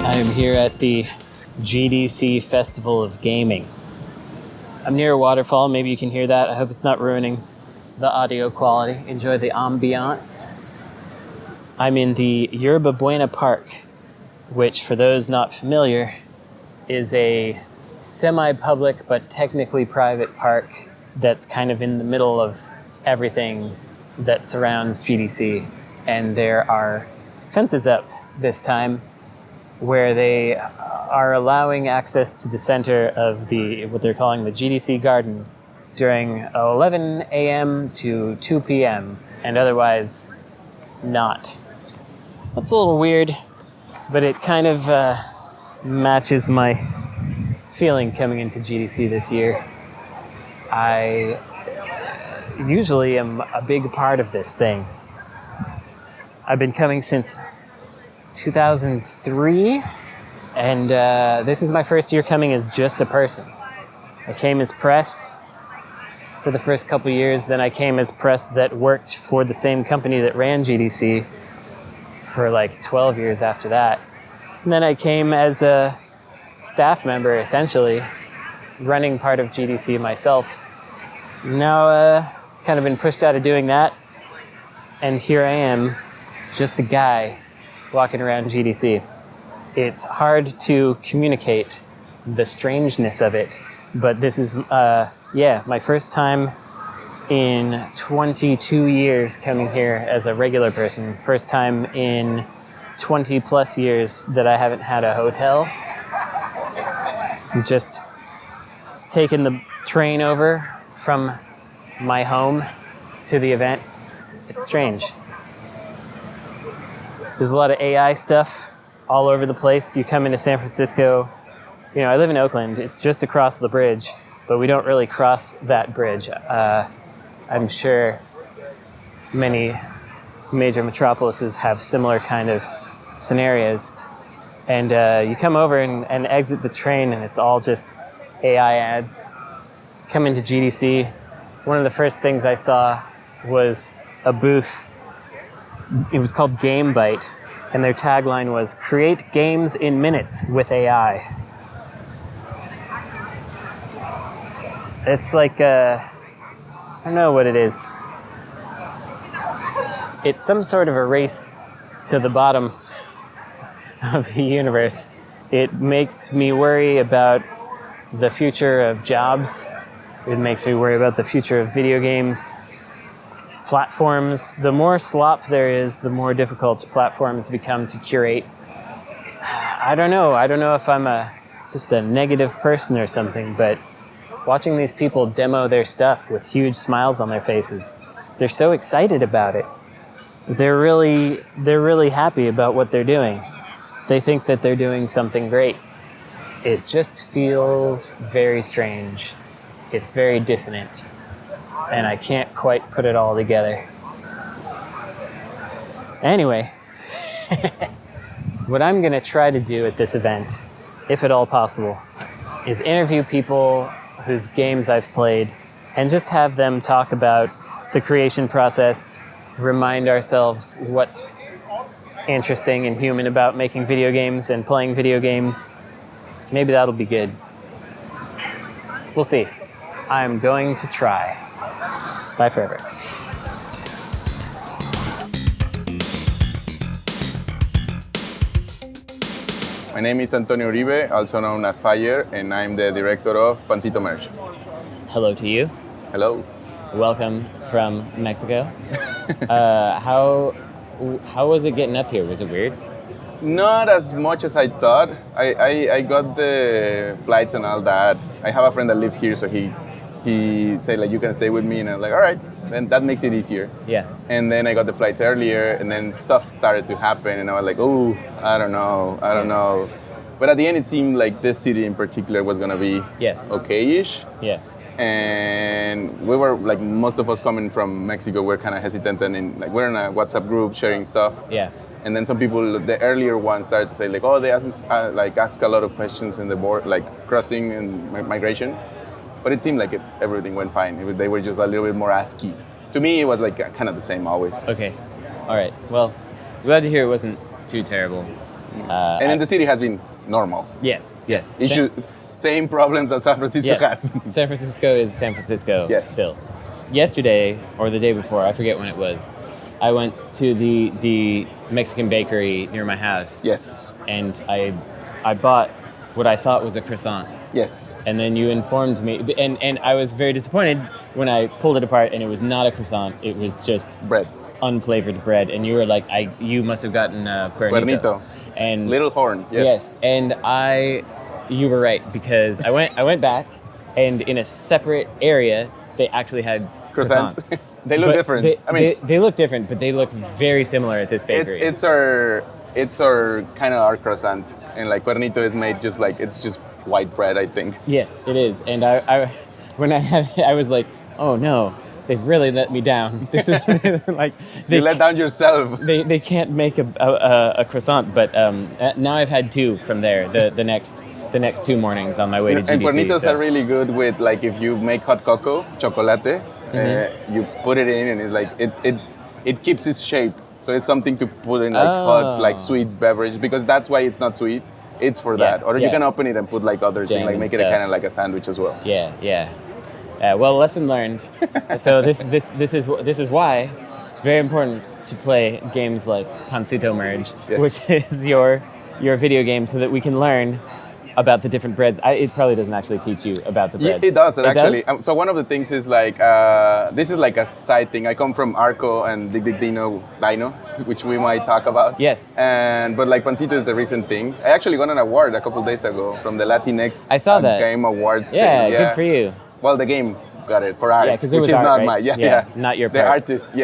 I am here at the GDC Festival of Gaming. I'm near a waterfall, maybe you can hear that. I hope it's not ruining the audio quality. Enjoy the ambiance. I'm in the Uribe Park, which, for those not familiar, is a semi-public but technically private park that's kind of in the middle of everything that surrounds GDC. And there are fences up this time where they are allowing access to the center of what they're calling the GDC Gardens during 11 a.m. to 2 p.m. and otherwise not. That's a little weird, but it kind of matches my feeling coming into GDC this year. I usually am a big part of this thing. I've been coming since 2003, and this is my first year coming as just a person. I came as press for the first couple years, then I came as press that worked for the same company that ran GDC for like 12 years after that. And then I came as a staff member, essentially, running part of GDC myself. Now, kind of been pushed out of doing that, and here I am, just a guy walking around GDC. It's hard to communicate the strangeness of it, but this is, my first time in 22 years coming here as a regular person. First time in 20 plus years that I haven't had a hotel. Just taking the train over from my home to the event. It's strange. There's a lot of AI stuff all over the place. You come into San Francisco, I live in Oakland. It's just across the bridge, but we don't really cross that bridge. I'm sure many major metropolises have similar kind of scenarios. And you come over and exit the train, and it's all just AI ads. Come into GDC. One of the first things I saw was a booth. It was called Game Byte, and their tagline was, "Create games in minutes with AI." It's like, I don't know what it is. It's some sort of a race to the bottom of the universe. It makes me worry about the future of jobs. It makes me worry about the future of video games. Platforms, the more slop there is, the more difficult platforms become to curate. I don't know if I'm just a negative person or something, but watching these people demo their stuff with huge smiles on their faces, they're so excited about it. They're really happy about what they're doing. They think that they're doing something great. It just feels very strange. It's very dissonant. And I can't quite put it all together. Anyway, what I'm going to try to do at this event, if at all possible, is interview people whose games I've played and just have them talk about the creation process, remind ourselves what's interesting and human about making video games and playing video games. Maybe that'll be good. We'll see. I'm going to try. Bye forever. My name is Antonio Uribe, also known as Fayer, and I'm the director of PancitoMerge. Hello to you. Hello. Welcome from Mexico. How was it getting up here? Was it weird? Not as much as I thought. I got the flights and all that. I have a friend that lives here, so he said, like, you can stay with me, and I was like, all right, then that makes it easier. Yeah. And then I got the flights earlier, and then stuff started to happen, and I was like, oh, I don't know. But at the end, it seemed like this city in particular was gonna be okay-ish. Yeah. And we were, like, most of us coming from Mexico, we're kind of hesitant, and we're in a WhatsApp group sharing stuff. Yeah. And then some people, the earlier ones, started to say, like, oh, they ask a lot of questions in the board, like crossing and migration. But it seemed like everything went fine. They were just a little bit more ASCII. To me, it was like kind of the same always. Okay. All right. Well, glad to hear it wasn't too terrible. And in the city has been normal. Yes. Same problems that San Francisco has. San Francisco is San Francisco still. Yesterday, or the day before, I forget when it was, I went to the Mexican bakery near my house. Yes. And I bought what I thought was a croissant. Yes. And then you informed me, and I was very disappointed when I pulled it apart and it was not a croissant, it was just bread. Unflavored bread. And you were like, you must have gotten a cuernito. And little horn, yes. And you were right, because I went back, and in a separate area, they actually had croissants. They look different. They look different, but they look very similar at this bakery. It's our kind of our croissant, and like cuernito is made just like, it's just white bread, I think. Yes, it is. And when I had it, I was like, oh no, they've really let me down. This is like you let down yourself. They can't make a croissant, but now I've had two from there. The next 2 mornings on my way to GDC. And cuernitos are really good with, like, if you make hot cocoa, chocolate, you put it in, and it's like it keeps its shape. So it's something to put in, like hot, like sweet beverage, because that's why it's not sweet. It's for that. Or you can open it and put like other things, like make it kind of like a sandwich as well. Yeah. Well, lesson learned. So this is why it's very important to play games like PancitoMerge, which is your video game, so that we can learn about the different breads. It probably doesn't actually teach you about the breads. It does, actually. So one of the things is like, this is like a side thing. I come from Arco and Dino, which we might talk about. Yes. But like Pancito is the recent thing. I actually got an award a couple days ago from the Latinx Game Awards thing. Yeah, good for you. Well, the game got it for art, which is art, not right? Not your part. The artist,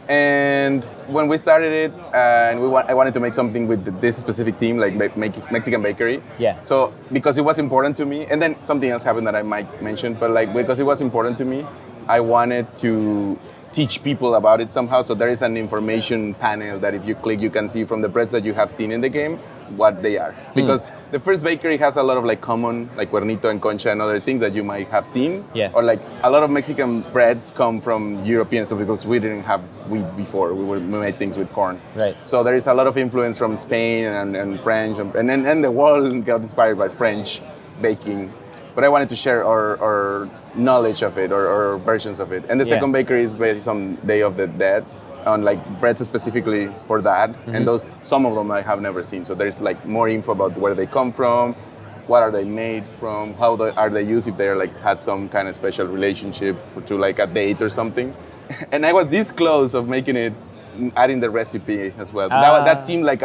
And when we started it, and I wanted to make something with this specific team, like make Mexican bakery. Yeah. So because it was important to me, and then something else happened that I might mention, but like because it was important to me, I wanted to teach people about it somehow. So there is an information panel that if you click, you can see from the breads that you have seen in the game what they are. Because the first bakery has a lot of like common, like cuernito and concha and other things that you might have seen. Yeah. Or like a lot of Mexican breads come from European stuff, because we didn't have wheat before. We made things with corn. Right. So there is a lot of influence from Spain and French, and the world got inspired by French baking. But I wanted to share our knowledge of it, or versions of it. And the second bakery is based on Day of the Dead, on like breads specifically for that. And some of them I have never seen. So there's like more info about where they come from, what are they made from, how are they used, if they're like had some kind of special relationship to like a date or something. And I was this close of making it, adding the recipe as well. That seemed like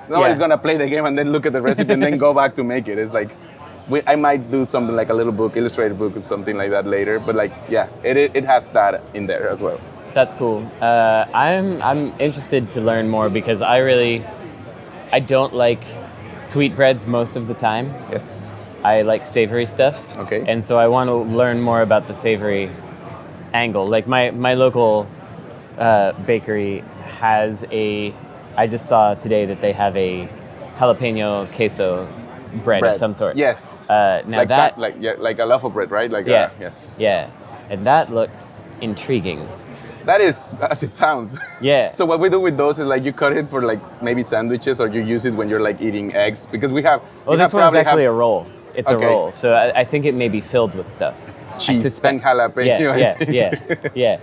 nobody's gonna play the game and then look at the recipe and then go back to make it. It's like, I might do something like a little book, illustrated book or something like that later. But like, it has that in there as well. That's cool. I'm interested to learn more, because I don't like sweet breads most of the time. Yes. I like savory stuff. Okay. And so I want to learn more about the savory angle. Like my local bakery has I just saw today that they have a jalapeno queso bread of some sort. Yes. Now like a loaf of bread, right? Like yes. Yeah. And that looks intriguing. That is as it sounds. Yeah. So what we do with those is like you cut it for like maybe sandwiches, or you use it when you're like eating eggs, because we have. Well, this one's actually a roll. It's a roll, so I think it may be filled with stuff. Cheese and jalapeno. Yeah.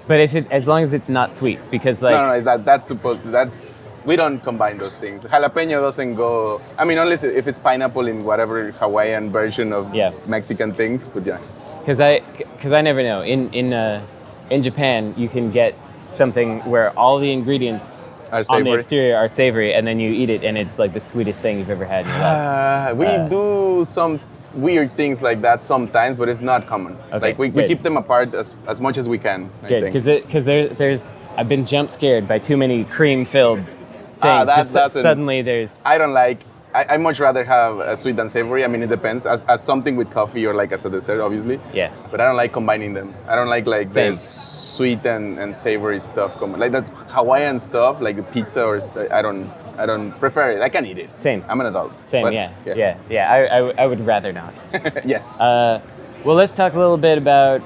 But as long as it's not sweet, because like that's we don't combine those things. Jalapeno doesn't go. I mean, unless if it's pineapple in whatever Hawaiian version of Mexican things, but yeah. Because I never know. In Japan, you can get something where all the ingredients on the exterior are savory, and then you eat it, and it's like the sweetest thing you've ever had in your life. We do some weird things like that sometimes, but it's not common. Okay, like we keep them apart as much as we can. Good, because there's I've been jump scared by too many cream-filled things. Suddenly there's. I don't like. I much rather have a sweet than savory. I mean, it depends. As something with coffee, or like as a dessert, obviously. Yeah. But I don't like combining them. I don't like there's sweet and savory stuff. Like that Hawaiian stuff, like the pizza or I don't prefer it. I can eat it. Same. I'm an adult. Same. But, yeah. I would rather not. Yes. Well, let's talk a little bit about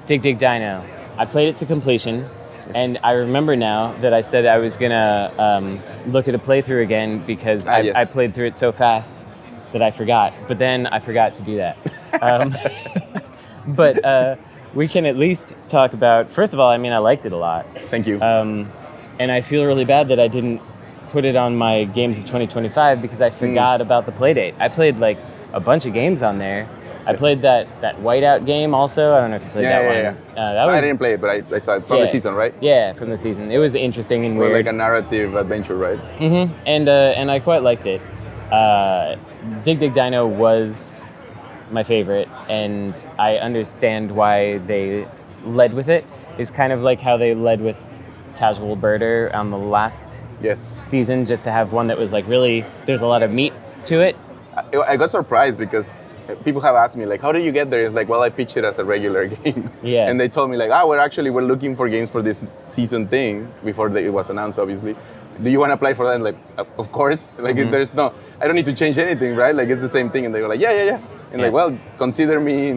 Dig Dino. I played it to completion. And I remember now that I said I was gonna look at a playthrough again because I played through it so fast that I forgot. But then I forgot to do that. But we can at least talk about. First of all, I mean, I liked it a lot. Thank you. And I feel really bad that I didn't put it on my games of 2025 because I forgot about the Playdate. I played like a bunch of games on there. I played that whiteout game also. I don't know if you played that one. Yeah. I didn't play it, but I saw it from the season, right? Yeah, from the season. It was interesting and weird. Like a narrative adventure, right? Mm-hmm. And I quite liked it. Dig Dig Dino was my favorite, and I understand why they led with it. It's kind of like how they led with Casual Birder on the last season, just to have one that was like really, there's a lot of meat to it. I got surprised because people have asked me, like, how did you get there? It's like, well, I pitched it as a regular game. Yeah. And they told me, like, we're looking for games for this season thing before it was announced, obviously. Do you want to apply for that? And like, of course. Like, there's no, I don't need to change anything, right? Like, it's the same thing. And they were like, yeah. And like, well, consider me.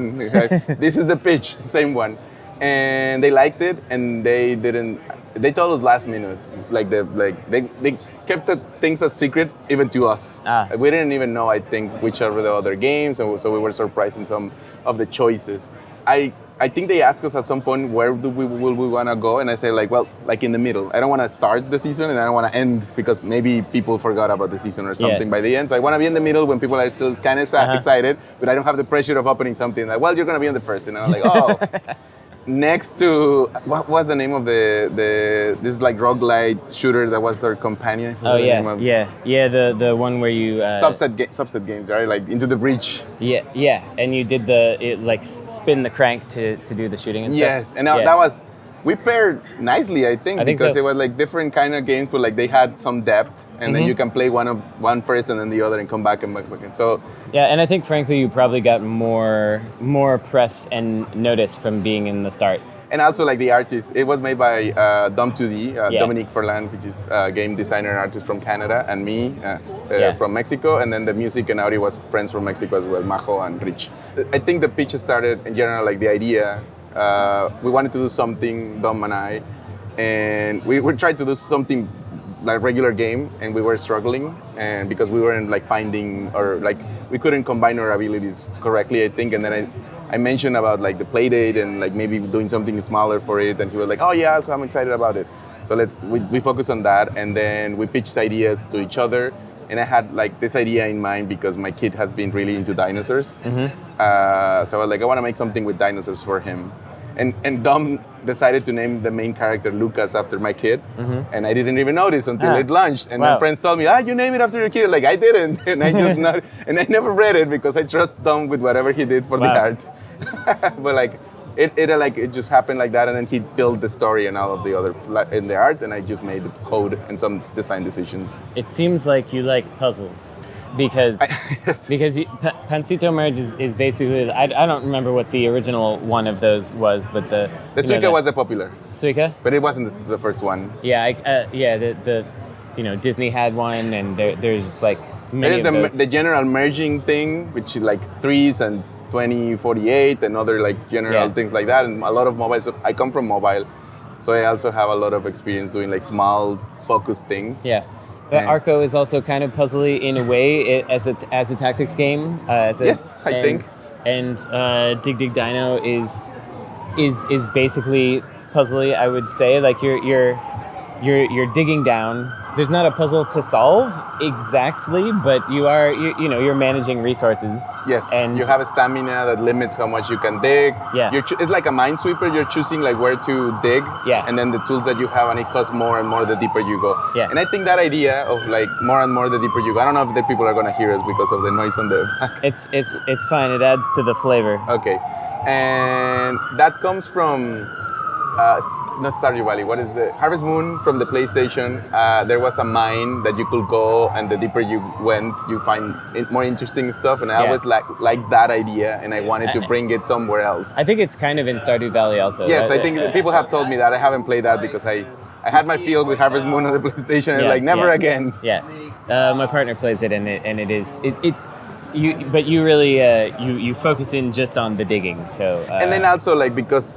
This is the pitch, same one. And they liked it, and they told us last minute. They kept the things a secret even to us. We didn't even know, I think, which are the other games, and so we were surprised in some of the choices. I think they asked us at some point, where will we want to go? And I say, like, well, like in the middle. I don't want to start the season, and I don't want to end, because maybe people forgot about the season or something by the end. So I want to be in the middle when people are still kind of excited, but I don't have the pressure of opening something like, well, you're going to be in the first. And I'm like, oh. Next to, what was the name of this like roguelite shooter that was our companion? The one where you subset games, right? Like Into the Breach. Yeah, and you did spin the crank to do the shooting and stuff. Yes, and that was, we paired nicely, I think because it was like different kind of games, but like they had some depth, and then you can play one first and then the other and come back and back. So yeah, and I think frankly you probably got more press and notice from being in the start. And also like the artist, it was made by Dom2D, Dominique Ferland, which is a game designer and artist from Canada, and me from Mexico, and then the music and audio was friends from Mexico as well, Majo and Rich. I think the pitch started in general, like the idea. We wanted to do something, Dom and I, and we tried to do something like regular game, and we were struggling, and because we weren't like finding, or like we couldn't combine our abilities correctly, I think. And then I mentioned about like the Playdate and like maybe doing something smaller for it, and he was like, oh yeah, so I'm excited about it. So we focus on that, and then we pitched ideas to each other. And I had like this idea in mind because my kid has been really into dinosaurs. So I was like, I want to make something with dinosaurs for him. And Dom decided to name the main character Lucas after my kid. And I didn't even notice until it launched. And my friends told me, you name it after your kid. Like, I didn't. And I never read it because I trust Dom with whatever he did for the art. But like, it just happened like that, and then he built the story and all of the other in the art, and I just made the code and some design decisions. It seems like you like puzzles because PancitoMerge is basically, I don't remember what the original one of those was, but the Suica was the popular. Suica? But it wasn't the first one. Yeah, Disney had one, and there's like many of those. The general merging thing, which is like threes and 2048 and other like general things like that, and a lot of mobile stuff. I come from mobile, so I also have a lot of experience doing like small focused things. Yeah, but Arco is also kind of puzzly in a way as a tactics game. I think. And Dig Dig Dino is basically puzzly. I would say like you're digging down. There's not a puzzle to solve exactly, but you're managing resources. Yes, and you have a stamina that limits how much you can dig. Yeah, it's like a minesweeper. You're choosing like where to dig. Yeah, and then the tools that you have, and it costs more and more the deeper you go. Yeah, and I think that idea of like more and more the deeper you go. I don't know if the people are gonna hear us because of the noise on the back. It's fine. It adds to the flavor. Okay, and that comes from. Not Stardew Valley, what is it? Harvest Moon from the PlayStation. There was a mine that you could go, and the deeper you went, you find more interesting stuff. And I always like that idea, and I wanted to bring it somewhere else. I think it's kind of in Stardew Valley also. Yes, I think people have told me that. I haven't played that because I had my field with Harvest Moon on the PlayStation, and never again. Yeah, my partner plays it, and it is. But you really you focus in just on the digging. So and then also like because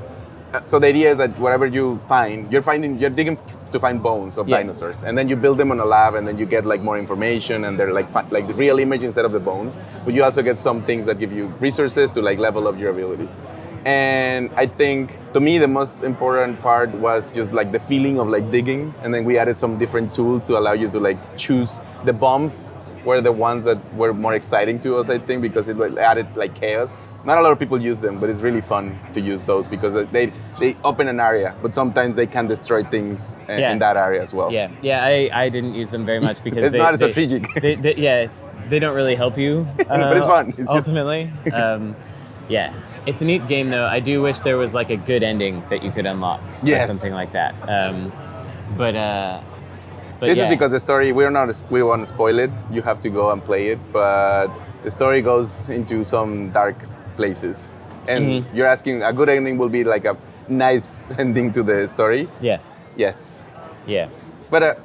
So the idea is that whatever you find, you're digging to find bones of dinosaurs, and then you build them on a lab, and then you get like more information, and they're like the real image instead of the bones. But you also get some things that give you resources to like level up your abilities. And I think to me the most important part was just like the feeling of like digging, and then we added some different tools to allow you to like choose the bombs. Were the ones that were more exciting to us, I think, because it added like chaos. Not a lot of people use them, but it's really fun to use those because they open an area, but sometimes they can destroy things in that area as well. Yeah. I didn't use them very much because it's not as strategic. They don't really help you. But it's fun. It's ultimately. It's a neat game though. I do wish there was like a good ending that you could unlock or something like that. This is because the story, we want to spoil it. You have to go and play it, but the story goes into some dark places. And you're asking, a good ending will be like a nice ending to the story? Yeah. Yes. Yeah. But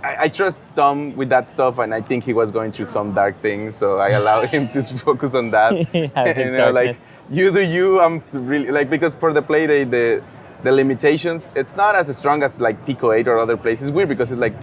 I trust Tom with that stuff, and I think he was going through some dark things, so I allow him to focus on that. And like, you do you, I'm really, like, because for the Playdate, the limitations, it's not as strong as like Pico 8 or other places. It's weird because it's like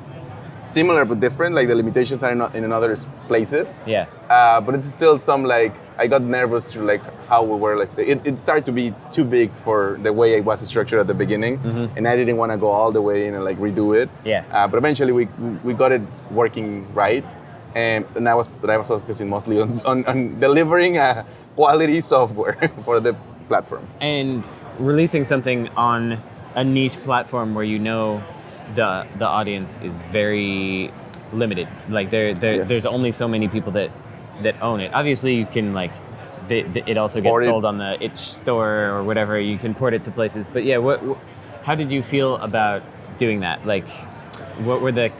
similar but different, like the limitations are in other places. Yeah. But it's still some like, I got nervous through like how we were, like, it started to be too big for the way it was structured at the beginning, and I didn't want to go all the way in and like redo it. Yeah. But eventually we got it working right, and I was focusing mostly on delivering a quality software for the platform. And releasing something on a niche platform where you know the audience is very limited. Like there's only so many people that own it. Obviously, you can like it also gets sold on the itch store or whatever. You can port it to places. But yeah, how did you feel about doing that? Like, what were the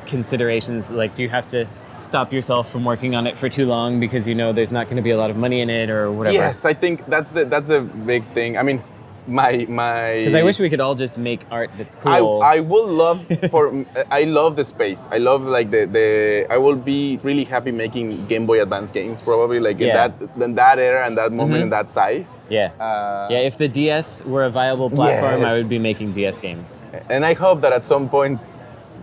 considerations? Like, do you have to stop yourself from working on it for too long because you know there's not going to be a lot of money in it or whatever? Yes, I think that's the big thing. I mean, my because I wish we could all just make art that's cool. I will love I love the space. I love like I will be really happy making Game Boy Advance games probably like in that era and that moment and that size. If the DS were a viable platform, I would be making DS games. And I hope that at some point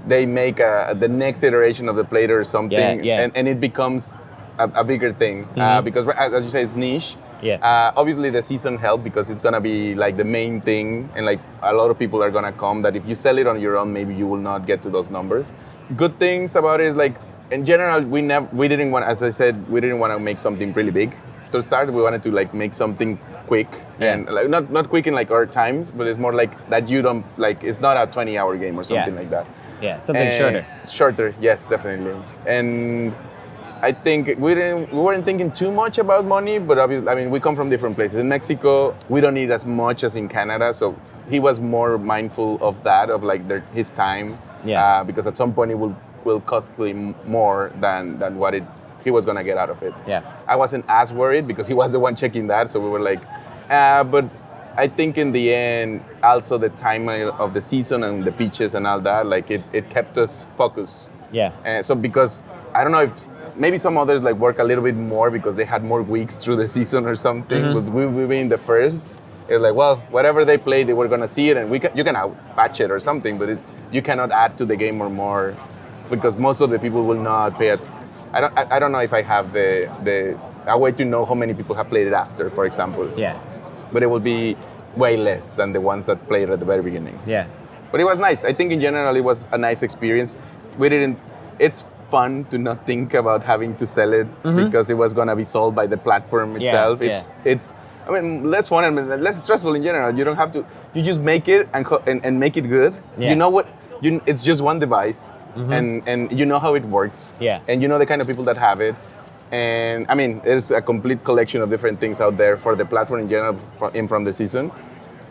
they make the next iteration of the Playdate or something, and it becomes a bigger thing because as you say, it's niche. Obviously the season helped because it's gonna be like the main thing, and like a lot of people are gonna come that if you sell it on your own, maybe you will not get to those numbers. Good things about it is like in general we didn't want, as I said, we didn't want to make something really big. To start, we wanted to like make something quick and like not quick in like our times, but it's more like that you don't like, it's not a 20-hour game or something like that. Something shorter. Shorter, yes, definitely. And I think we weren't thinking too much about money, but obviously, I mean, we come from different places. In Mexico, we don't need as much as in Canada, so he was more mindful of that, of like his time, because at some point it will cost him more than what he was gonna get out of it. I wasn't as worried because he was the one checking that, so we were like, but I think in the end, also the time of the season and the pitches and all that, like it kept us focused. So because I don't know if maybe some others like work a little bit more because they had more weeks through the season or something. But we were in the first. It's like, well, whatever they played, they were gonna see it, and you can patch it or something, but you cannot add to the game or more because most of the people will not pay it. I don't know if I have a way to know how many people have played it after, for example. But it will be way less than the ones that played at the very beginning. But it was nice. I think in general it was a nice experience. It's fun to not think about having to sell it because it was gonna be sold by the platform itself. It's I mean, less fun and less stressful in general. You don't have to. You just make it and make it good. You know what? It's just one device, and you know how it works. And you know the kind of people that have it. And I mean, there's a complete collection of different things out there for the platform in general from the season.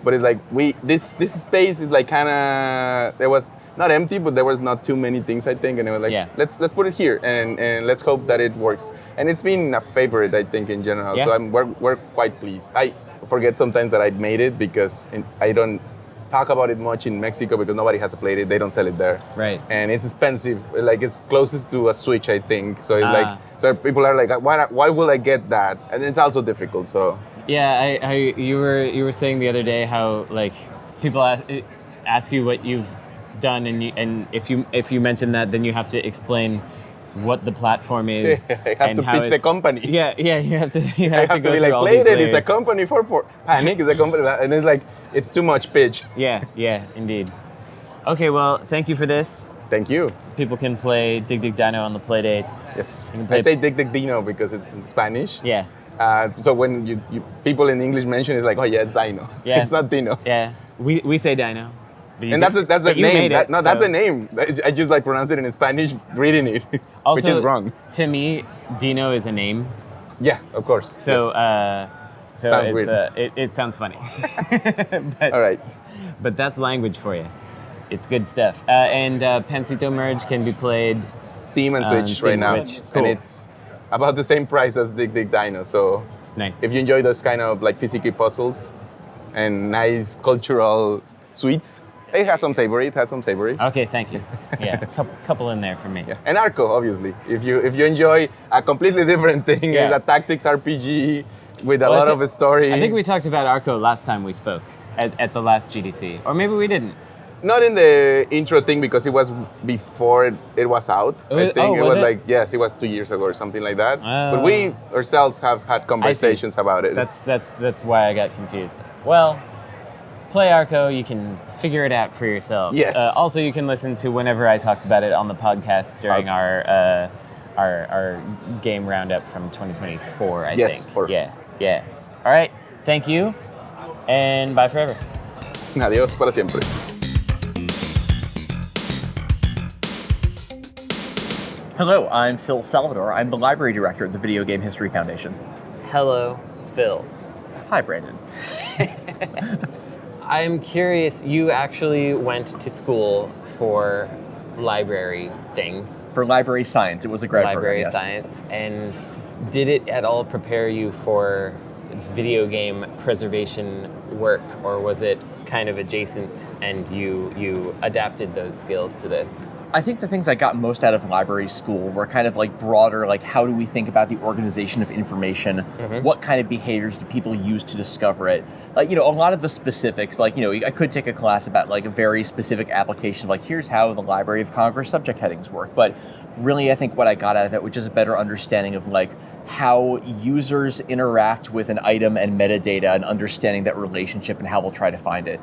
But it's like this space is like kind of, there was not empty, but there was not too many things, I think, and it was like let's put it here and let's hope that it works. And it's been a favorite, I think, in general. So we're quite pleased. I forget sometimes that I made it because I don't talk about it much in Mexico because nobody has played it. They don't sell it there. And it's expensive. Like it's closest to a Switch, I think. So it's like, so people are like, why will I get that? And it's also difficult. So Yeah, you were saying the other day how like people ask you what you've done, and if you mention that, then you have to explain what the platform is. I have to pitch the company. Yeah, you have to go be through like, all these Playdate layers. is a company for Panic is a company, and it's like it's too much pitch. Yeah, indeed. Okay, well, thank you for this. Thank you. People can play Dig Dig Dino on the Playdate. Yes, I say Dig Dig Dino because it's in Spanish. Yeah. So when you people in English mention, it's like, oh yeah, it's Dino. Yeah. It's not Dino. Yeah, we say Dino. And that's a name. That's a name. I just like pronounce it in Spanish, reading it, also, which is wrong. To me, Dino is a name. Yeah, of course. So, yes. so sounds it's, weird. It sounds funny. All right. But that's language for you. It's good stuff. And PancitoMerge can be played Steam and Switch Steam right now, Switch. Cool. and it's about the same price as Dig Dig Dino. So nice. if you enjoy those kind of like physical puzzles and nice cultural sweets, it has some savory. Okay, thank you. Yeah, couple in there for me. Yeah. And Arco, obviously. If you enjoy a completely different thing, Yeah. a tactics RPG with a lot of a story. I think we talked about Arco last time we spoke at the last GDC, or maybe we didn't. Not in the intro thing because it was before it was out. I think it was like, yes, it was 2 years ago or something like that. But we ourselves have had conversations about it. That's why I got confused. Well, play Arco, you can figure it out for yourselves. Yes. Also, you can listen to whenever I talked about it on the podcast during our game roundup from 2024, I think. Yeah. All right, thank you, and bye forever. Adiós para siempre. Hello, I'm Phil Salvador. I'm the Library Director at the Video Game History Foundation. Hello, Phil. Hi, Brandon. I'm curious, you actually went to school for library things. For library science, it was a grad library program, science, and did it at all prepare you for video game preservation work, or was it kind of adjacent and you adapted those skills to this? I think the things I got most out of library school were kind of like broader, like how do we think about the organization of information? Mm-hmm. What kind of behaviors do people use to discover it? Like, a lot of the specifics, like, I could take a class about like a very specific application of like, here's how the Library of Congress subject headings work. But really, I think what I got out of it was just a better understanding of like how users interact with an item and metadata and understanding that relationship and how we'll try to find it.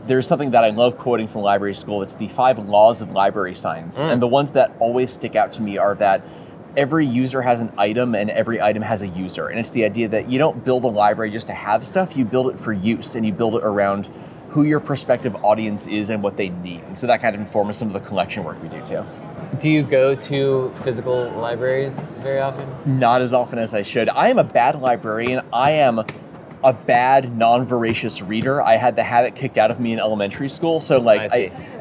There's something that I love quoting from library school. It's the 5 laws of library science. And the ones that always stick out to me are that every user has an item and every item has a user. And it's the idea that you don't build a library just to have stuff, you build it for use, and you build it around who your prospective audience is and what they need. And so that kind of informs some of the collection work we do too. Do you go to physical libraries very often? Not as often as I should. I am a bad librarian. I am a bad, non-voracious reader. I had the habit kicked out of me in elementary school. So like,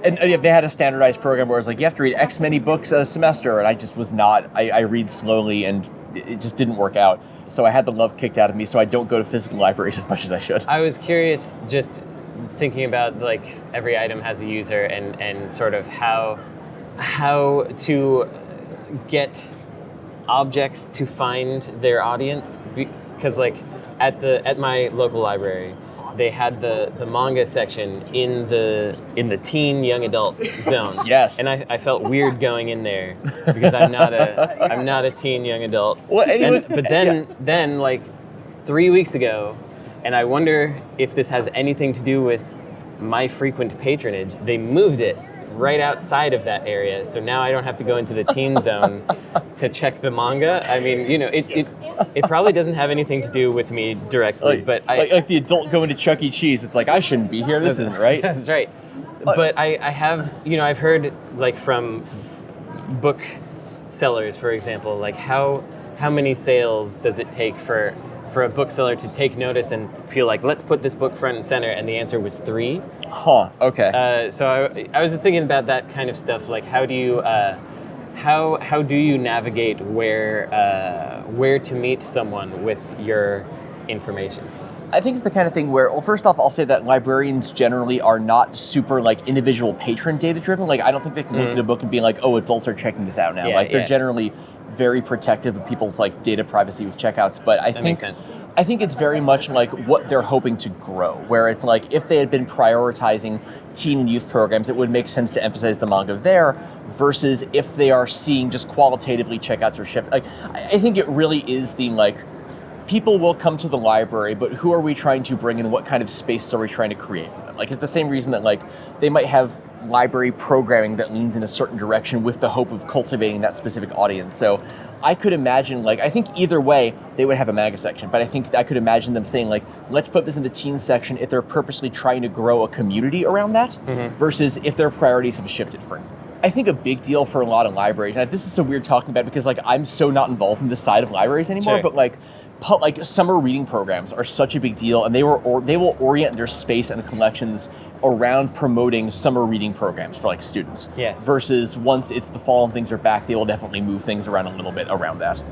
and they had a standardized program where it was like, you have to read X many books a semester. And I just was not, I read slowly and it just didn't work out. So I had the love kicked out of me. So I don't go to physical libraries as much as I should. I was curious, just thinking about like every item has a user and sort of how to get objects to find their audience, because like at my local library they had the manga section in the teen young adult zone. Yes. And I felt weird going in there because I'm not a teen young adult. Well, anyway, but then like 3 weeks ago, and I wonder if this has anything to do with my frequent patronage, they moved it right outside of that area, so now I don't have to go into the teen zone to check the manga. I mean, it probably doesn't have anything to do with me directly, but like the adult going to Chuck E. Cheese, it's like, I shouldn't be here, this isn't right. That's right. But I have, I've heard like from book sellers, for example, like how many sales does it take for a bookseller to take notice and feel like, let's put this book front and center, and the answer was 3. Huh, okay. So I was just thinking about that kind of stuff, like how do you navigate where to meet someone with your information? I think it's the kind of thing where, well, first off, I'll say that librarians generally are not super like individual patron data driven. Like, I don't think they can look at a book and be like, oh, adults are checking this out now. Yeah, like, they're generally very protective of people's like data privacy with checkouts. But I think it's very much like what they're hoping to grow. Where it's like if they had been prioritizing teen and youth programs, it would make sense to emphasize the manga there. Versus if they are seeing just qualitatively checkouts or shift. Like, I think it really is the like. People will come to the library, but who are we trying to bring in? What kind of space are we trying to create for them? Like, it's the same reason that, like, they might have library programming that leans in a certain direction with the hope of cultivating that specific audience. So I could imagine, like, I think either way, they would have a manga section, but I think I could imagine them saying, like, let's put this in the teen section if they're purposely trying to grow a community around that, versus if their priorities have shifted, for instance. I think a big deal for a lot of libraries, and this is so weird talking about it because, like, I'm so not involved in this side of libraries anymore, but, like summer reading programs are such a big deal, and they will orient their space and collections around promoting summer reading programs for like students. Yeah. Versus once it's the fall and things are back, they will definitely move things around a little bit around that.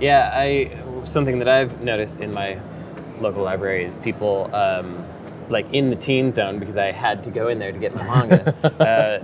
Yeah, something that I've noticed in my local library is people like in the teen zone, because I had to go in there to get my manga.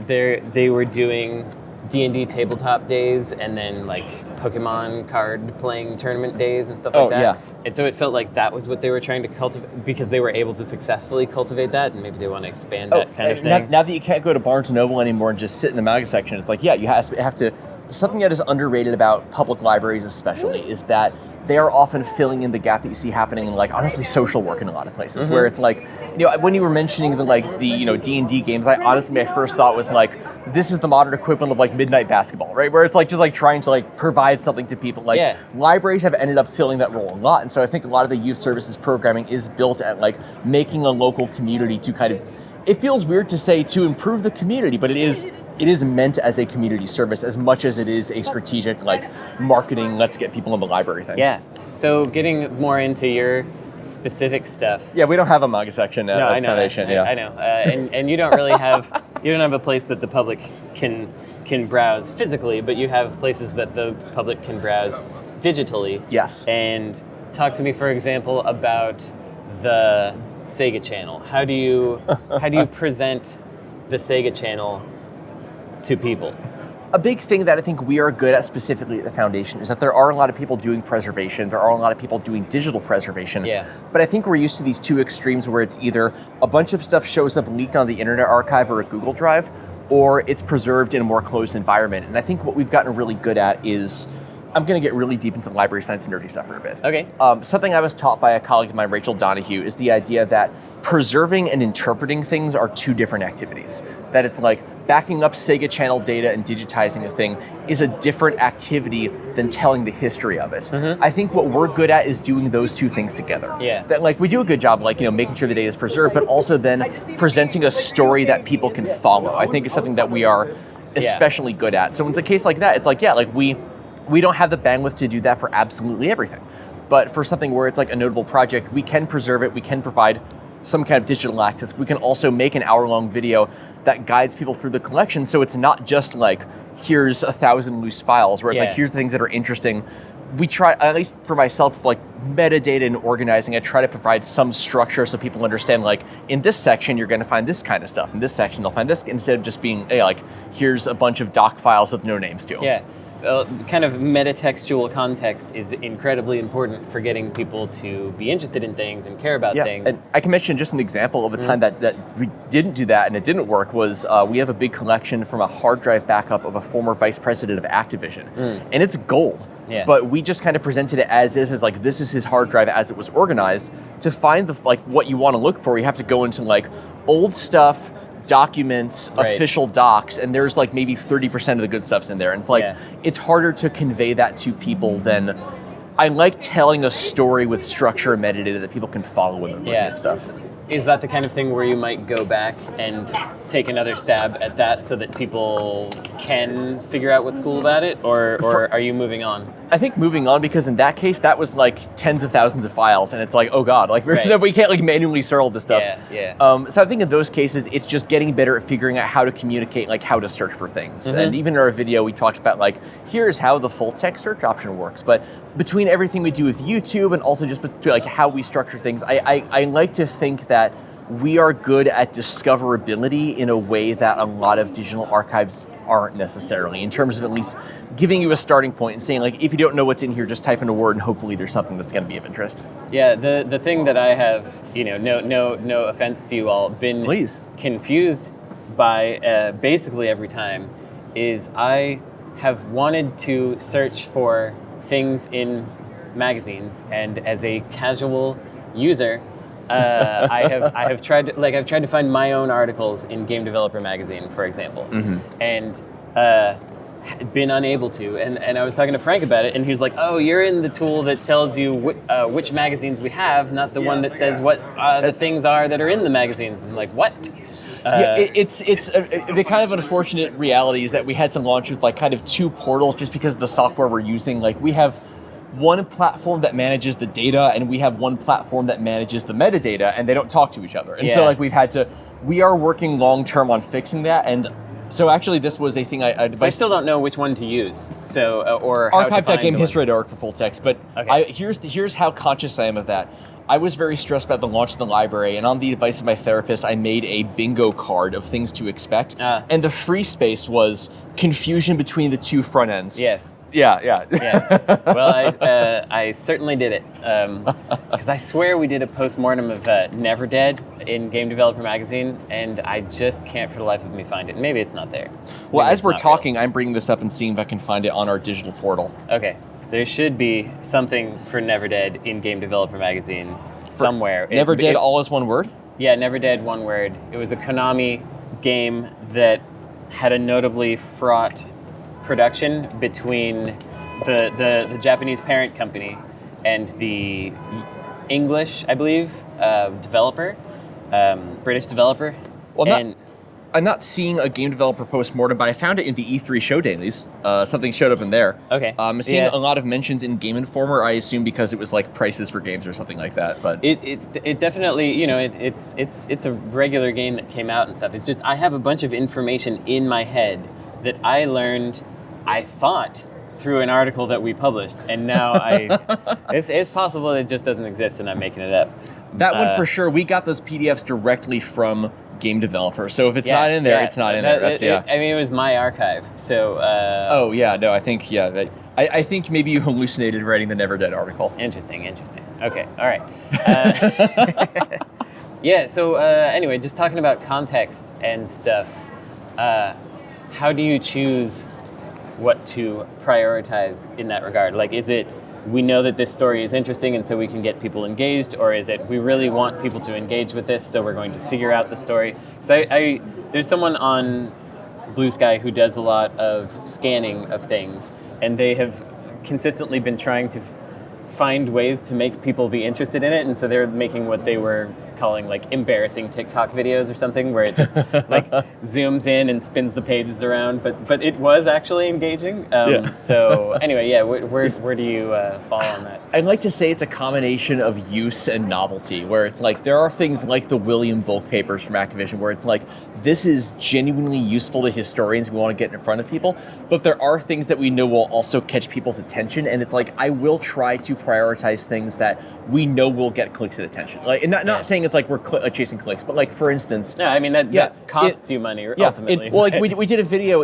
They were doing D&D tabletop days, and then like Pokemon card playing tournament days and stuff like that. Yeah. And so it felt like that was what they were trying to cultivate, because they were able to successfully cultivate that, and maybe they want to expand that kind of thing. Now that you can't go to Barnes & Noble anymore and just sit in the manga section, it's like, yeah, you have to. Something that is underrated about public libraries especially is that they are often filling in the gap that you see happening in, like, honestly, social work in a lot of places, where it's like, you know, when you were mentioning the you know, D&D games, my first thought was like, this is the modern equivalent of like midnight basketball, right? Where it's like just like trying to like provide something to people. Like, libraries have ended up filling that role a lot, and so I think a lot of the youth services programming is built at like making a local community to kind of. It feels weird to say to improve the community, but it is meant as a community service as much as it is a strategic, like, marketing, let's get people in the library thing. Yeah. So getting more into your specific stuff. Yeah, we don't have a manga section at the Foundation. I know. And you don't really have a place that the public can browse physically, but you have places that the public can browse digitally. Yes. And talk to me, for example, about the Sega Channel. How do you present the Sega Channel to people? A big thing that I think we are good at specifically at the Foundation is that there are a lot of people doing preservation. There are a lot of people doing digital preservation. Yeah. But I think we're used to these two extremes where it's either a bunch of stuff shows up leaked on the Internet Archive or a Google Drive, or it's preserved in a more closed environment. And I think what we've gotten really good at is, I'm going to get really deep into library science and nerdy stuff for a bit. Okay. Something I was taught by a colleague of mine, Rachel Donahue, is the idea that preserving and interpreting things are two different activities. That it's like backing up Sega Channel data and digitizing a thing is a different activity than telling the history of it. I think what we're good at is doing those two things together. Yeah. That, like, we do a good job, like, you know, making sure the data is preserved, but also then presenting a story that people can follow. I think is something that we are especially good at. So when it's a case like that, it's like, yeah, like we don't have the bandwidth to do that for absolutely everything. But for something where it's like a notable project, we can preserve it, we can provide some kind of digital access. We can also make an hour-long video that guides people through the collection, so it's not just like, here's 1,000 loose files, where it's like, here's the things that are interesting. We try, at least for myself, like metadata and organizing, I try to provide some structure so people understand, like, in this section, you're going to find this kind of stuff. In this section, they'll find this, instead of just being, hey, like, here's a bunch of doc files with no names to them. Yeah. Kind of metatextual context is incredibly important for getting people to be interested in things and care about things. And I can mention just an example of a time that we didn't do that and it didn't work was we have a big collection from a hard drive backup of a former vice president of Activision. And it's gold. Yeah. But we just kind of presented it as is, as like, this is his hard drive as it was organized. To find the like what you want to look for, you have to go into like old stuff, documents, official docs, and there's like maybe 30% of the good stuff's in there. And it's like, it's harder to convey that to people than, I like telling a story with structure and metadata that people can follow when they're looking at stuff. is that the kind of thing where you might go back and take another stab at that so that people can figure out what's cool about it, or are you moving on? I think moving on, because in that case, that was like tens of thousands of files, and it's like, oh god, like we can't like manually sort all this stuff. So I think in those cases, it's just getting better at figuring out how to communicate, like how to search for things. And even in our video, we talked about like, here's how the full text search option works. But between everything we do with YouTube and also just between like how we structure things, I like to think that we are good at discoverability in a way that a lot of digital archives aren't necessarily, in terms of at least giving you a starting point and saying, like, if you don't know what's in here, just type in a word and hopefully there's something that's going to be of interest. Yeah, the thing that I have, no offense to you all, been confused by basically every time is I have wanted to search for things in magazines, and as a casual user, I have tried to find my own articles in Game Developer Magazine, for example, and been unable to. And I was talking to Frank about it, and he was like, "Oh, you're in the tool that tells you which magazines we have, not the one that says what the things are that are in the magazines." And I'm like, what? It's the kind of unfortunate reality is that we had to launch with like kind of two portals just because of the software we're using. Like we have one platform that manages the data, and we have one platform that manages the metadata, and they don't talk to each other. And so like we are working long term on fixing that. And so actually this was a thing I still don't know which one to use. So or how archive.gamehistory.org for full text. But here's how conscious I am of that. I was very stressed about the launch of the library, and on the advice of my therapist, I made a bingo card of things to expect. And the free space was confusion between the two front ends. Yes. Yeah. Well, I certainly did it. Because I swear we did a postmortem of Never Dead in Game Developer Magazine, and I just can't for the life of me find it. Maybe it's not there. Well, as we're talking, I'm bringing this up and seeing if I can find it on our digital portal. Okay. There should be something for Never Dead in Game Developer Magazine somewhere. Never Dead, all is one word? Yeah, Never Dead, one word. It was a Konami game that had a notably fraught production between the Japanese parent company and the English, I believe, developer, British developer. Well, I'm not seeing a game developer postmortem, but I found it in the E3 show dailies. Something showed up in there. Okay. I'm seeing a lot of mentions in Game Informer, I assume because it was like prices for games or something like that. But it definitely, it's a regular game that came out and stuff. It's just I have a bunch of information in my head that I learned, I thought, through an article that we published, and now it's possible that it just doesn't exist and I'm making it up. That one for sure. We got those PDFs directly from Game Developer, so if it's not in there, it's not in there. It was my archive, so. I think I think maybe you hallucinated writing the Never Dead article. Interesting. Okay, all right. So anyway, just talking about context and stuff. How do you choose what to prioritize in that regard? Like, is it we know that this story is interesting and so we can get people engaged, or is it we really want people to engage with this so we're going to figure out the story? Because there's someone on Blue Sky who does a lot of scanning of things, and they have consistently been trying to find ways to make people be interested in it, and so they're making what they were calling like embarrassing TikTok videos or something, where it just like zooms in and spins the pages around, but it was actually engaging. So anyway, where do you fall on that? I'd like to say it's a combination of use and novelty, where it's like there are things like the William Volk papers from Activision where it's like this is genuinely useful to historians who want to get in front of people, but there are things that we know will also catch people's attention, and it's like I will try to prioritize things that we know will get clicks and attention. Like, and not saying it's like we're chasing clicks, but like for instance, no, I mean that costs you money ultimately. We did a video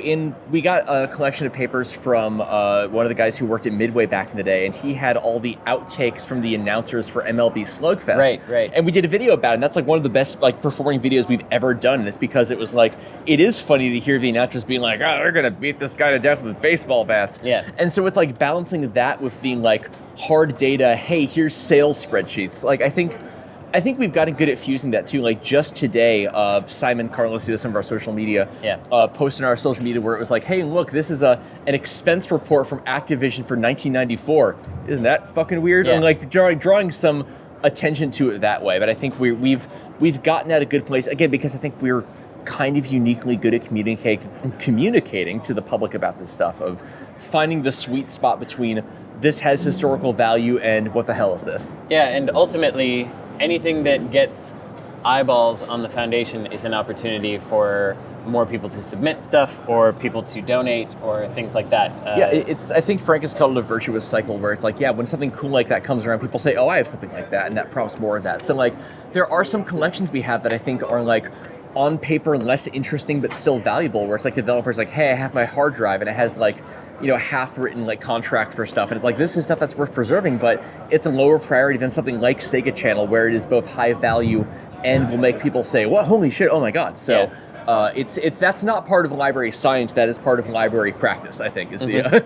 we got a collection of papers from one of the guys who worked at Midway back in the day, and he had all the outtakes from the announcers for MLB Slugfest. Right. And we did a video about it, and that's like one of the best like performing videos we've ever done. And it's because it was like it is funny to hear the announcers being like, "Oh, they're gonna beat this guy to death with baseball bats." Yeah. And so it's like balancing that with being like hard data. Hey, here's sales spreadsheets. Like I think we've gotten good at fusing that too. Like just today, Simon Carlos, who does some of our social media, posted on our social media where it was like, hey, look, this is an expense report from Activision for 1994. Isn't that fucking weird? Yeah. And like drawing some attention to it that way. But I think we've gotten at a good place again because I think we're kind of uniquely good at communicating to the public about this stuff, of finding the sweet spot between this has historical value and what the hell is this? Yeah, and ultimately, anything that gets eyeballs on the foundation is an opportunity for more people to submit stuff or people to donate or things like that. I think Frank has called it a virtuous cycle where it's like, when something cool like that comes around, people say, oh, I have something like that, and that prompts more of that. So like, there are some collections we have that I think are like, on paper less interesting but still valuable, where it's like a developer's like, hey, I have my hard drive and it has like, half written like contract for stuff, and it's like, this is stuff that's worth preserving, but it's a lower priority than something like Sega Channel, where it is both high value and will make people say, what, holy shit, oh my god. So it's that's not part of library science, that is part of library practice, I think, is the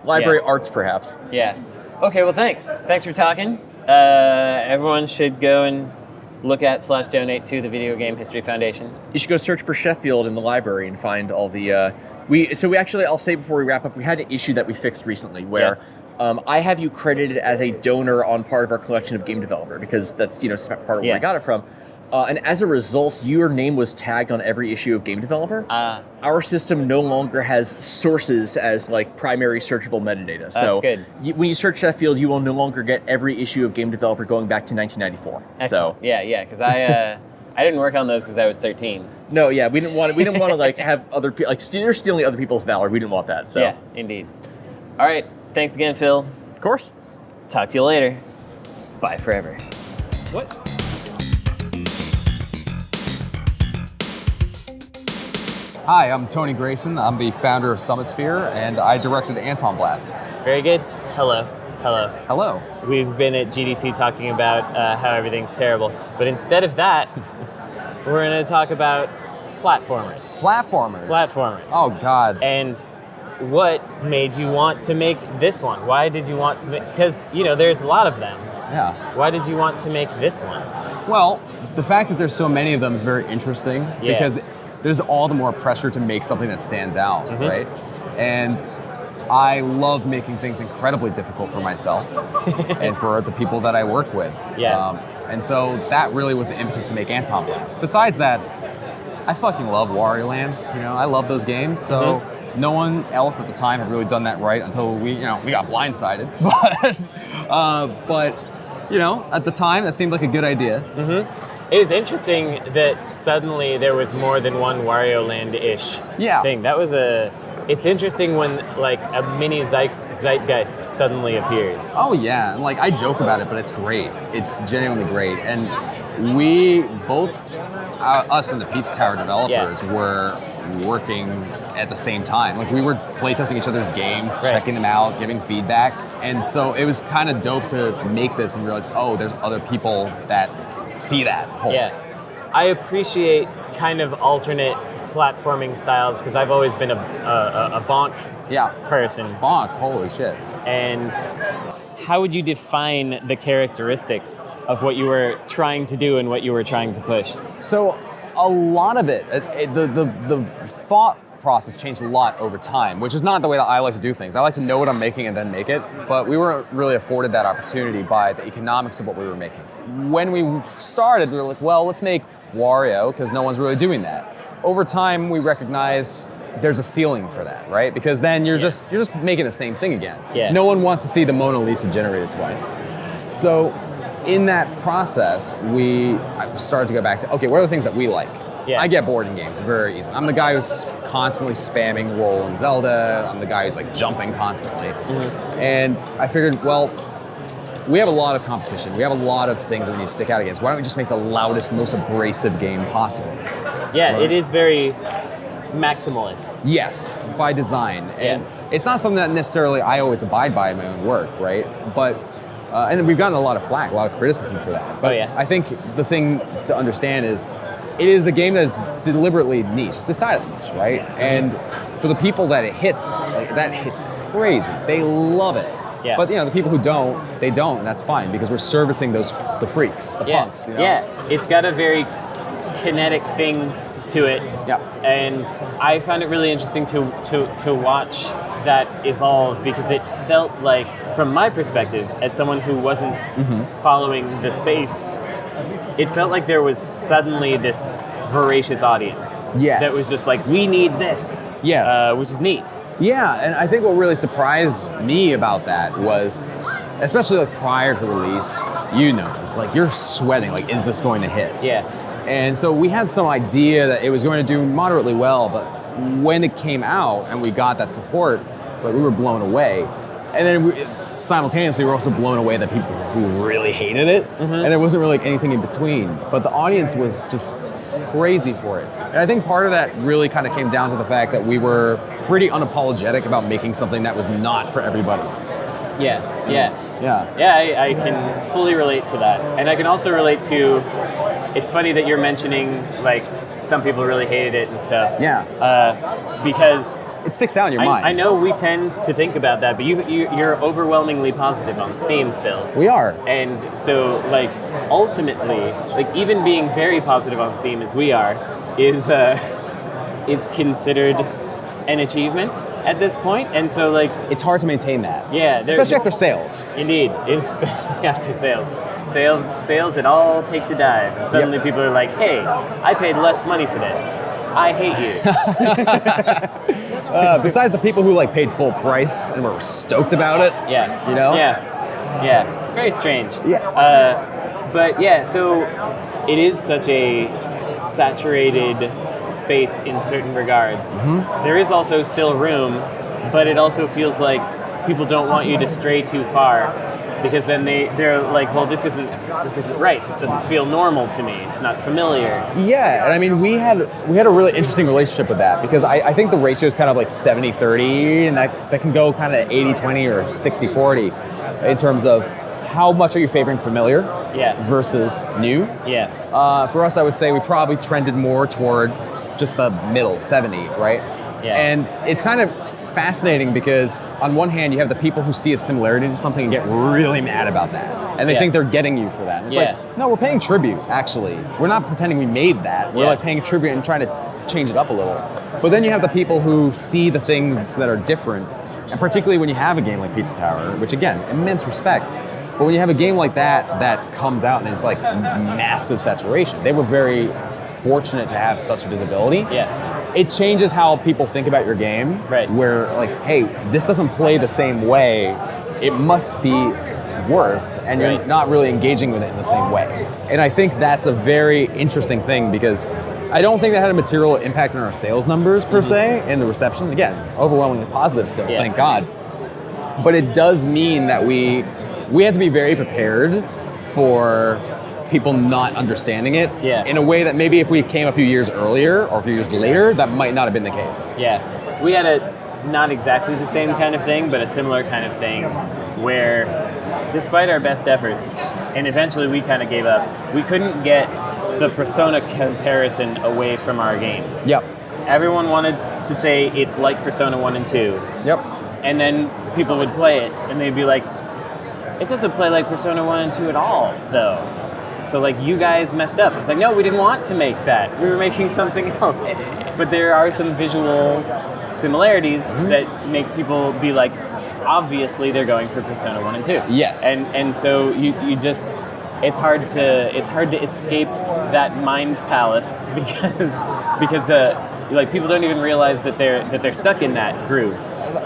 library arts perhaps. Yeah. Okay, well thanks for talking. Everyone should go and look at /donate to the Video Game History Foundation. You should go search for Sheffield in the library and find all the... we actually, I'll say before we wrap up, we had an issue that we fixed recently where I have you credited as a donor on part of our collection of Game Developer, because that's part of where I got it from. And as a result, your name was tagged on every issue of Game Developer. Our system no longer has sources as like primary searchable metadata. So that's good. When you search Sheffield, you will no longer get every issue of Game Developer going back to 1994. Excellent. So yeah, because I didn't work on those because I was 13. No, yeah, we didn't want to like have other people like they're stealing other people's valor. We didn't want that. So yeah, indeed. All right, thanks again, Phil. Of course. Talk to you later. Bye forever. What? Hi, I'm Tony Grayson. I'm the founder of Summit Sphere, and I directed Antonblast. Very good. Hello. Hello. We've been at GDC talking about how everything's terrible, but instead of that, we're going to talk about platformers. Platformers? Oh, God. And what made you want to make this one? Why did you want to make... Because, there's a lot of them. Yeah. Why did you want to make this one? Well, the fact that there's so many of them is very interesting because there's all the more pressure to make something that stands out, right? And I love making things incredibly difficult for myself and for the people that I work with. Yeah. And so that really was the impetus to make Antonblast. Besides that, I fucking love Wario Land. I love those games. So no one else at the time had really done that right until we got blindsided. But at the time, that seemed like a good idea. It was interesting that suddenly there was more than one Wario Land-ish thing. It's interesting when like a mini zeitgeist suddenly appears. Oh yeah, and like I joke about it, but it's great. It's genuinely great. And we both, us and the Pizza Tower developers were working at the same time. Like we were playtesting each other's games, checking them out, giving feedback. And so it was kind of dope to make this and realize, oh, there's other people that see that whole. Yeah, I appreciate kind of alternate platforming styles because I've always been a bonk person. Bonk, holy shit. And how would you define the characteristics of what you were trying to do and what you were trying to push? So a lot of it, the thought process changed a lot over time, which is not the way that I like to do things. I like to know what I'm making and then make it, but we weren't really afforded that opportunity by the economics of what we were making. When we started, we were like, well, let's make Wario, because no one's really doing that. Over time, we recognized there's a ceiling for that, right? Because then you're just making the same thing again. Yeah. No one wants to see the Mona Lisa generated twice. So in that process, we started to go back to, okay, what are the things that we like? Yeah. I get bored in games very easily. I'm the guy who's constantly spamming roll in Zelda. I'm the guy who's like jumping constantly. And I figured, well, we have a lot of competition. We have a lot of things that we need to stick out against. Why don't we just make the loudest, most abrasive game possible? Yeah, right? It is very maximalist. Yes, by design. And it's not something that necessarily I always abide by in my own work, right? But, and we've gotten a lot of flack, a lot of criticism for that. But I think the thing to understand is, it is a game that is deliberately niche. It's decidedly niche, right? And for the people that it hits, like, that hits crazy. They love it. Yeah. But the people who don't, they don't, and that's fine because we're servicing the freaks, the punks. Yeah, it's got a very kinetic thing to it. Yeah. And I found it really interesting to watch that evolved because it felt like, from my perspective, as someone who wasn't following the space, it felt like there was suddenly this voracious audience that was just like, we need this, which is neat. Yeah, and I think what really surprised me about that was, especially like prior to release, it's like you're sweating, like, is this going to hit? Yeah. And so we had some idea that it was going to do moderately well, but when it came out and we got that support, like, we were blown away. And then simultaneously, we were also blown away that people who really hated it, and there wasn't really like anything in between. But the audience was just crazy for it. And I think part of that really kind of came down to the fact that we were pretty unapologetic about making something that was not for everybody. Yeah. Yeah, I can fully relate to that. And I can also relate to, it's funny that you're mentioning, like, some people really hated it and stuff. Yeah. Because it sticks out in your mind. I know we tend to think about that, but you're overwhelmingly positive on Steam still. We are. And so, like, ultimately, like, even being very positive on Steam as we are, is considered an achievement at this point. And so, like, it's hard to maintain that. Yeah. Especially after sales. Indeed. Especially after sales. Sales, it all takes a dive. And suddenly people are like, hey, I paid less money for this. I hate you. Besides the people who like paid full price and were stoked about it. Yeah. You know? Yeah. Very strange. Yeah. But yeah, so it is such a saturated space in certain regards. There is also still room, but it also feels like people don't want you to stray too far. Because then they're like, well, this isn't right. This doesn't feel normal to me. It's not familiar. Yeah, and I mean, we had a really interesting relationship with that because I think the ratio is kind of like 70-30, and that can go kind of 80-20 or 60-40 in terms of how much are you favoring familiar versus new. Yeah. For us, I would say we probably trended more toward just the middle, 70, right? Yeah. And it's kind of fascinating because on one hand you have the people who see a similarity to something and get really mad about that, and they think they're getting you for that. And it's like, no, we're paying tribute. Actually, we're not pretending we made that. We're like paying tribute and trying to change it up a little. But then you have the people who see the things that are different, and particularly when you have a game like Pizza Tower, which again, immense respect. But when you have a game like that comes out and is like massive saturation, they were very fortunate to have such visibility. Yeah. It changes how people think about your game. Right. Where, like, hey, this doesn't play the same way. It must be worse, and you're not really engaging with it in the same way. And I think that's a very interesting thing because I don't think that had a material impact on our sales numbers per se, and the reception. Again, overwhelmingly positive still, thank God. But it does mean that we had to be very prepared for people not understanding it in a way that maybe if we came a few years earlier or a few years later, that might not have been the case. Yeah. We had not exactly the same kind of thing, but a similar kind of thing where despite our best efforts, and eventually we kind of gave up, we couldn't get the Persona comparison away from our game. Yep. Everyone wanted to say it's like Persona 1 and 2. Yep. And then people would play it, and they'd be like, it doesn't play like Persona 1 and 2 at all, though. So, like, you guys messed up. It's like, no, we didn't want to make that. We were making something else. But there are some visual similarities that make people be like, obviously they're going for Persona 1 and 2. Yes. And so you just, it's hard to escape that mind palace because like people don't even realize that they're stuck in that groove.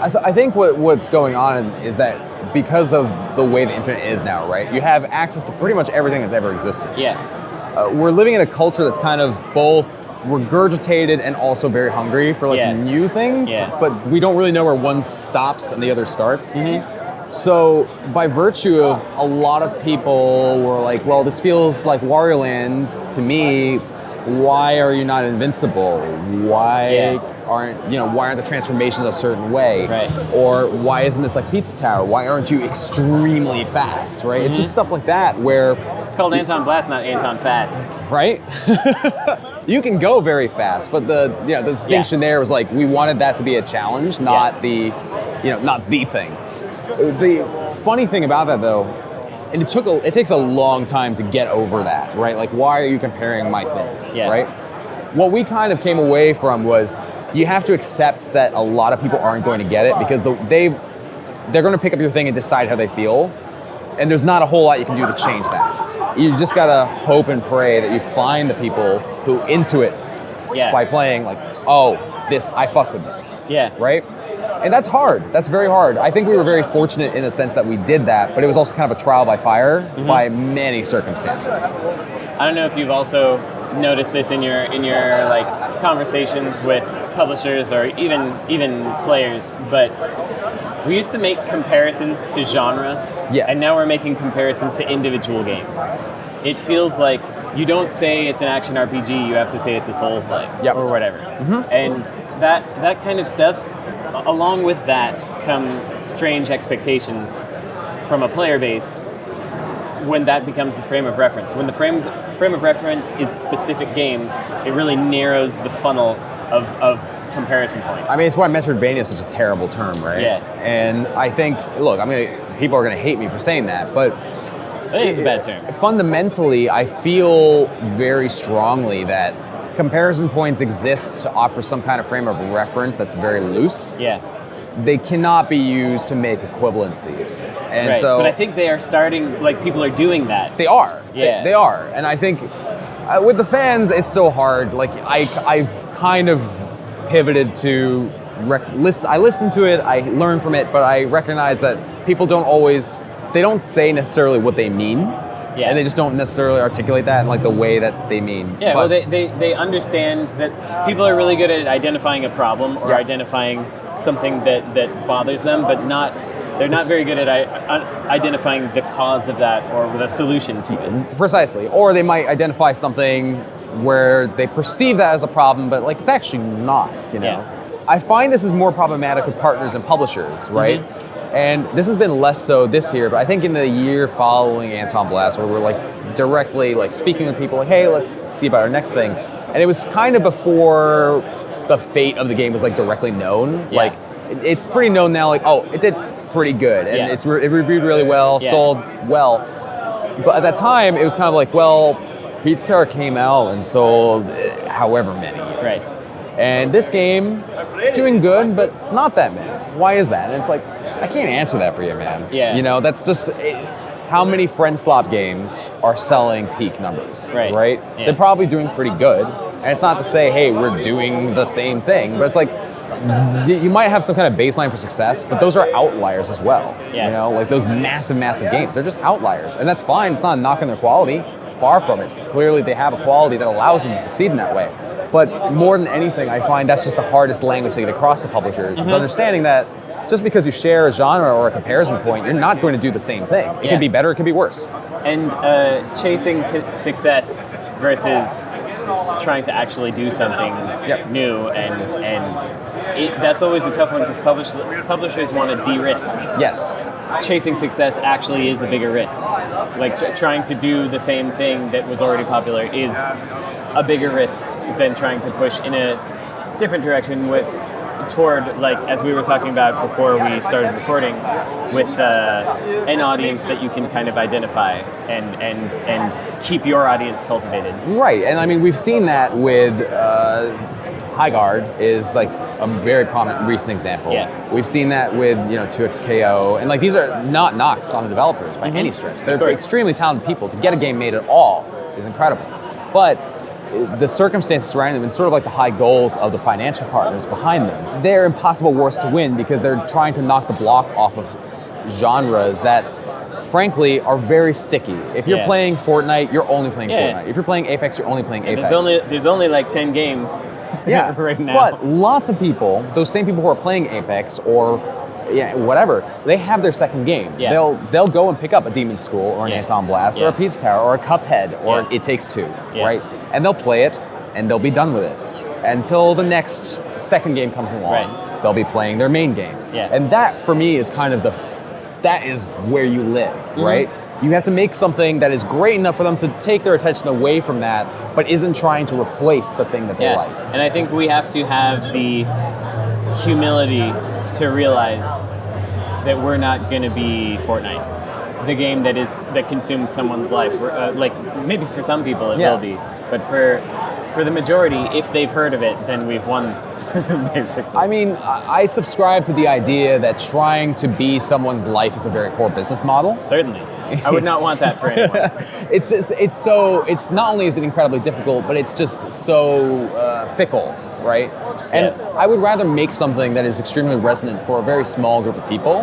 So I think what's going on is that because of the way the internet is now, right? You have access to pretty much everything that's ever existed. Yeah. We're living in a culture that's kind of both regurgitated and also very hungry for new things, but we don't really know where one stops and the other starts. So by virtue of a lot of people were like, well, this feels like Wario Land to me. Why are you not invincible? Why aren't the transformations a certain way? Right. Or why isn't this like Pizza Tower? Why aren't you extremely fast? Right? It's just stuff like that where it's called Antonblast, not Anton Fast. Right? You can go very fast, but the distinction there was like we wanted that to be a challenge, not not the thing. The funny thing about that though, and it takes a long time to get over that, right? Like, why are you comparing my thing, right? What we kind of came away from was, you have to accept that a lot of people aren't going to get it because they're going to pick up your thing and decide how they feel. And there's not a whole lot you can do to change that. You just gotta hope and pray that you find the people who into it by playing like, oh, I fuck with this. Yeah. Right? And that's hard. That's very hard. I think we were very fortunate in the sense that we did that, but it was also kind of a trial by fire by many circumstances. I don't know if you've also noticed this in your like conversations with publishers or even players, but we used to make comparisons to genre, and now we're making comparisons to individual games. It feels like you don't say it's an action RPG, you have to say it's a Souls-like or whatever. And that kind of stuff, along with that come strange expectations from a player base when that becomes the frame of reference. When the frame of reference is specific games, it really narrows the funnel of comparison points. I mean, it's why Metroidvania is such a terrible term, right? Yeah. And I think, look, people are going to hate me for saying that, but it is a bad term. Fundamentally, I feel very strongly that comparison points exist to offer some kind of frame of reference that's very loose. Yeah. They cannot be used to make equivalencies. And so, but I think they are starting, like, people are doing that. They are. Yeah. They are. And I think with the fans, it's so hard. Like, I've kind of pivoted to I listen to it, I learn from it, but I recognize that people they don't say necessarily what they mean. Yeah. And they just don't necessarily articulate that in like the way that they mean. Yeah, well, they understand that people are really good at identifying a problem or identifying something that bothers them, but they're not very good at identifying the cause of that or the solution to it. Precisely. Or they might identify something where they perceive that as a problem, but like it's actually not, you know? Yeah. I find this is more problematic with partners and publishers, right? And this has been less so this year, but I think in the year following Antonblast, where we're like directly like speaking with people like, hey, let's see about our next thing. And it was kind of before the fate of the game was like directly known. Yeah. Like it's pretty known now, like, oh, it did pretty good. And it reviewed really well, sold well. But at that time, it was kind of like, well, Pizza Tower came out and sold however many. Right. And this game is doing good, but not that many. Why is that? And it's like, I can't answer that for you, man. Yeah. You know, that's just how many friend slop games are selling peak numbers, right? Yeah. They're probably doing pretty good. And it's not to say, hey, we're doing the same thing, but it's like, you might have some kind of baseline for success, but those are outliers as well. Yeah. You know, like those massive, massive games, they're just outliers. And that's fine, it's not knocking their quality. Far from it. Clearly they have a quality that allows them to succeed in that way. But more than anything, I find that's just the hardest language to get across to publishers, is understanding that just because you share a genre or a comparison point, you're not going to do the same thing. It can be better, it can be worse. And chasing success versus trying to actually do something new, and that's always a tough one because publishers want to de-risk. Yes. Chasing success actually is a bigger risk. Like trying to do the same thing that was already popular is a bigger risk than trying to push in a different direction toward, like, as we were talking about before we started recording, with an audience that you can kind of identify and keep your audience cultivated. Right, and I mean, we've seen that with Highguard is like a very prominent recent example. Yeah. We've seen that with 2XKO, and like these are not knocks on the developers by any stretch. They're extremely talented people. To get a game made at all is incredible, but the circumstances surrounding them and sort of like the high goals of the financial partners behind them, they're impossible wars to win because they're trying to knock the block off of genres that frankly are very sticky. If you're playing Fortnite, you're only playing Fortnite. If you're playing Apex, you're only playing Apex. There's only like 10 games right now. But lots of people, those same people who are playing Apex or whatever, they have their second game. Yeah. They'll go and pick up a Demonschool or an Antonblast or a Pizza Tower or a Cuphead or It Takes Two, right? And they'll play it and they'll be done with it until the next second game comes along. Right. They'll be playing their main game. Yeah. And that for me is kind of that is where you live, right? You have to make something that is great enough for them to take their attention away from that, but isn't trying to replace the thing that they like. And I think we have to have the humility to realize that we're not going to be Fortnite, the game that consumes someone's life. Like maybe for some people it will be, but for the majority, if they've heard of it, then we've won basically. I mean, I subscribe to the idea that trying to be someone's life is a very poor business model. Certainly. I would not want that for anyone. It's not only is it incredibly difficult, but it's just so fickle, right? And I would rather make something that is extremely resonant for a very small group of people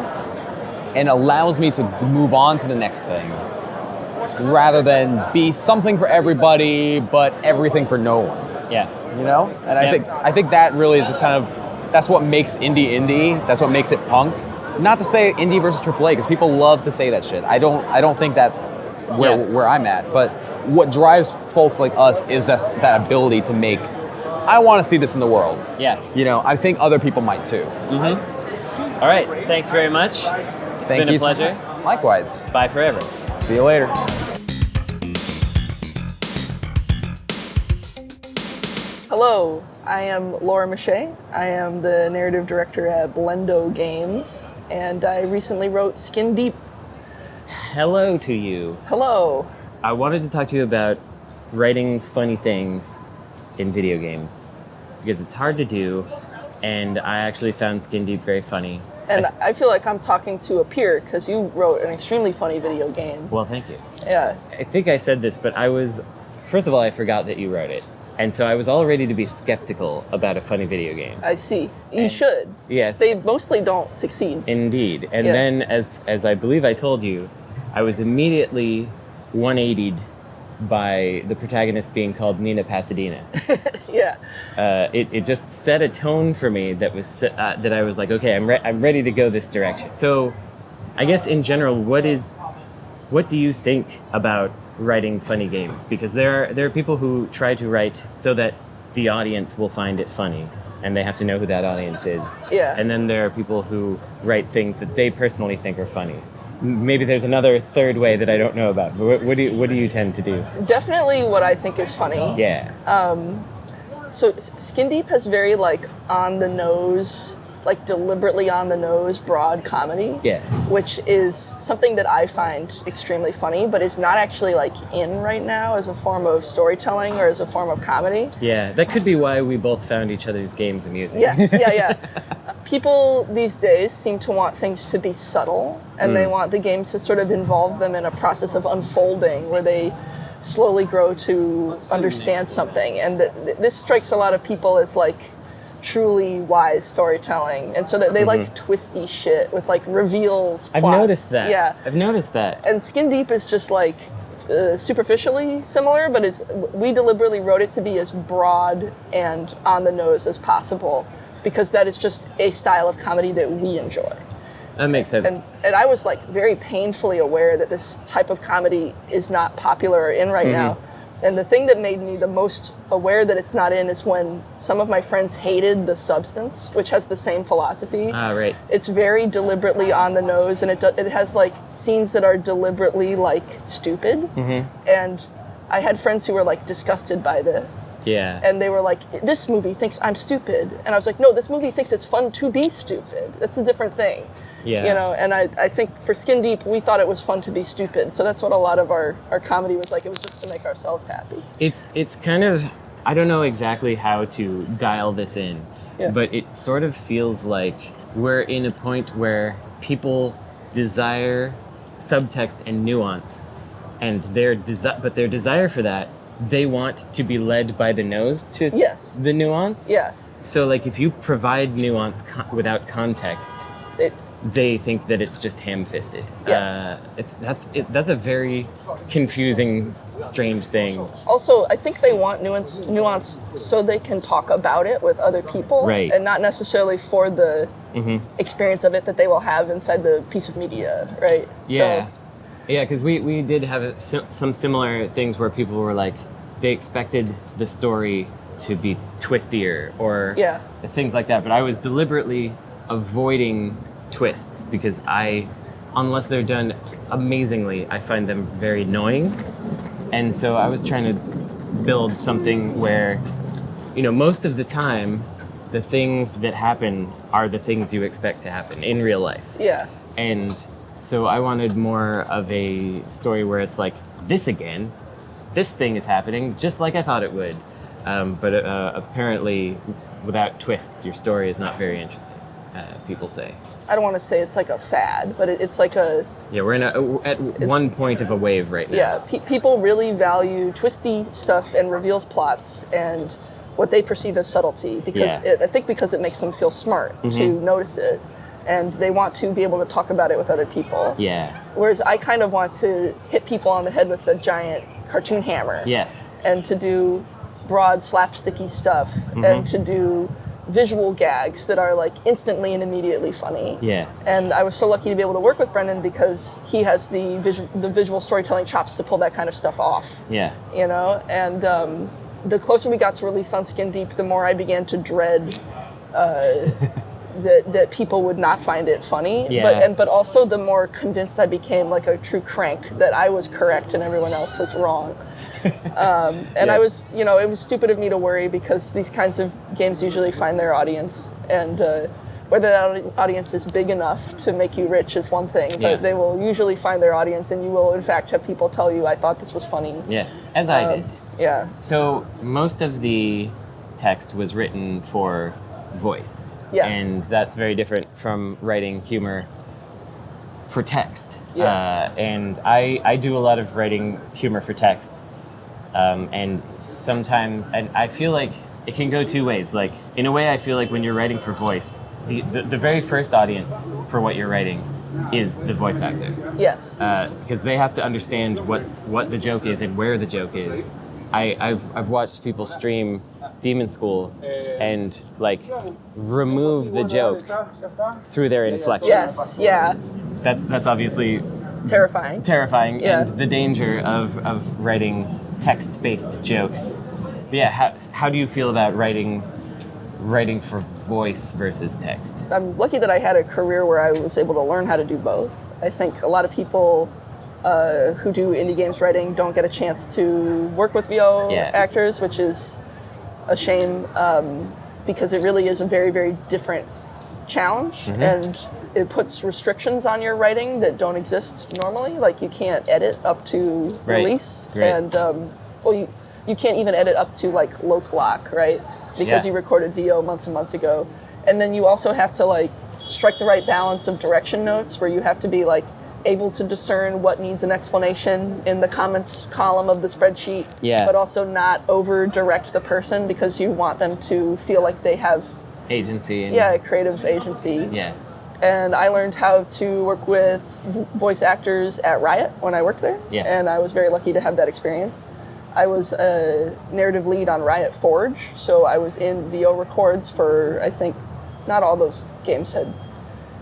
and allows me to move on to the next thing, rather than be something for everybody, but everything for no one. Yeah. You know? And I think that really is just kind of, that's what makes indie. That's what makes it punk. Not to say indie versus AAA, because people love to say that shit. I don't think that's where I'm at. But what drives folks like us is that ability to make, I want to see this in the world. Yeah. You know, I think other people might too. Mm-hmm. All right. Thanks very much. It's been a pleasure. Likewise. Bye forever. See you later. Hello, I am Laura Michet. I am the narrative director at Blendo Games, and I recently wrote Skin Deep. Hello to you. Hello. I wanted to talk to you about writing funny things in video games because it's hard to do, and I actually found Skin Deep very funny. And I feel like I'm talking to a peer because you wrote an extremely funny video game. Well, thank you. Yeah. I think I said this, but first of all, I forgot that you wrote it. And so I was all ready to be skeptical about a funny video game. I see. You should. Yes. They mostly don't succeed. Indeed. And then, as I believe I told you, I was immediately 180'd by the protagonist being called Nina Pasadena. Yeah. It just set a tone for me that was that I was like, okay, I'm ready to go this direction. So, I guess in general, what do you think about writing funny games? Because there are people who try to write so that the audience will find it funny, and they have to know who that audience is. Yeah. And then there are people who write things that they personally think are funny. Maybe there's another third way that I don't know about. But what do you tend to do? Definitely what I think is funny. Yeah. So Skin Deep has very on the nose, deliberately on the nose, broad comedy. Yeah. Which is something that I find extremely funny, but is not actually in right now as a form of storytelling or as a form of comedy. Yeah, that could be why we both found each other's games amusing. Yes, yeah. People these days seem to want things to be subtle, and they want the game to sort of involve them in a process of unfolding where they slowly grow to understand something. And this strikes a lot of people as truly wise storytelling, and so that they like twisty shit with reveals. I've plots. noticed that. Yeah, I've noticed that. And Skin Deep is just superficially similar, but we deliberately wrote it to be as broad and on the nose as possible, because that is just a style of comedy that we enjoy. That makes sense. And I was very painfully aware that this type of comedy is not popular or in right now. And the thing that made me the most aware that it's not in is when some of my friends hated The Substance, which has the same philosophy. Ah, right. It's very deliberately on the nose, and it has scenes that are deliberately stupid. And I had friends who were disgusted by this. Yeah. And they were like, this movie thinks I'm stupid. And I was like, no, this movie thinks it's fun to be stupid. That's a different thing. Yeah. And I think for Skin Deep, we thought it was fun to be stupid. So that's what a lot of our comedy was like. It was just to make ourselves happy. It's kind of, I don't know exactly how to dial this in, but it sort of feels like we're in a point where people desire subtext and nuance, and their desire for that, they want to be led by the nose to the nuance. Yeah. So if you provide nuance without context, they think that it's just ham-fisted. Yes. That's a very confusing, strange thing. Also, I think they want nuance so they can talk about it with other people, right, and not necessarily for the experience of it that they will have inside the piece of media, right? Yeah. Yeah, because we did have some similar things where people were they expected the story to be twistier or things like that, but I was deliberately avoiding twists because unless they're done amazingly, I find them very annoying. And so I was trying to build something where, most of the time, the things that happen are the things you expect to happen in real life. Yeah. And so I wanted more of a story where it's this again, this thing is happening just like I thought it would. But apparently without twists, your story is not very interesting. People say. I don't want to say it's like a fad, but it's like a... Yeah, we're at one point of a wave right now. Yeah, people really value twisty stuff and reveals plots and what they perceive as subtlety, because I think because it makes them feel smart to notice it, and they want to be able to talk about it with other people. Yeah. Whereas I kind of want to hit people on the head with a giant cartoon hammer. Yes. And to do broad slapsticky stuff and to do visual gags that are like instantly and immediately funny. Yeah. And I was so lucky to be able to work with Brendon because he has the visual storytelling chops to pull that kind of stuff off. Yeah. You know, and the closer we got to release on Skin Deep, the more I began to dread that people would not find it funny. Yeah. But also the more convinced I became, like a true crank, that I was correct and everyone else was wrong. And I was, you know, it was stupid of me to worry because these kinds of games usually find their audience, and whether that audience is big enough to make you rich is one thing, but they will usually find their audience, and you will in fact have people tell you, I thought this was funny. Yes, as I did. Yeah. So most of the text was written for voice. Yes. And that's very different from writing humor for text. Yeah. And I do a lot of writing humor for text. And sometimes, and I feel like it can go two ways. Like, in a way, I feel like when you're writing for voice, the very first audience for what you're writing is the voice actor. Yes. Because they have to understand what the joke is and where the joke is. I've watched people stream Demonschool and like remove the joke through their inflection. Yes. Yeah. That's obviously Terrifying. Yeah. And the danger of writing text-based jokes. But yeah, how do you feel about writing for voice versus text? I'm lucky that I had a career where I was able to learn how to do both. I think a lot of people who do indie games writing don't get a chance to work with VO actors, which is a shame, because it really is a very, very different challenge, and it puts restrictions on your writing that don't exist normally. Like, you can't edit up to release, and you can't even edit up to like loc lock, right? Because you recorded VO months and months ago, and then you also have to like strike the right balance of direction notes, where you have to be like able to discern what needs an explanation in the comments column of the spreadsheet, but also not over direct the person, because you want them to feel like they have agency. And creative agency. Yeah. And I learned how to work with voice actors at Riot when I worked there, and I was very lucky to have that experience. I was a narrative lead on Riot Forge, so I was in VO records for, I think, not all those games had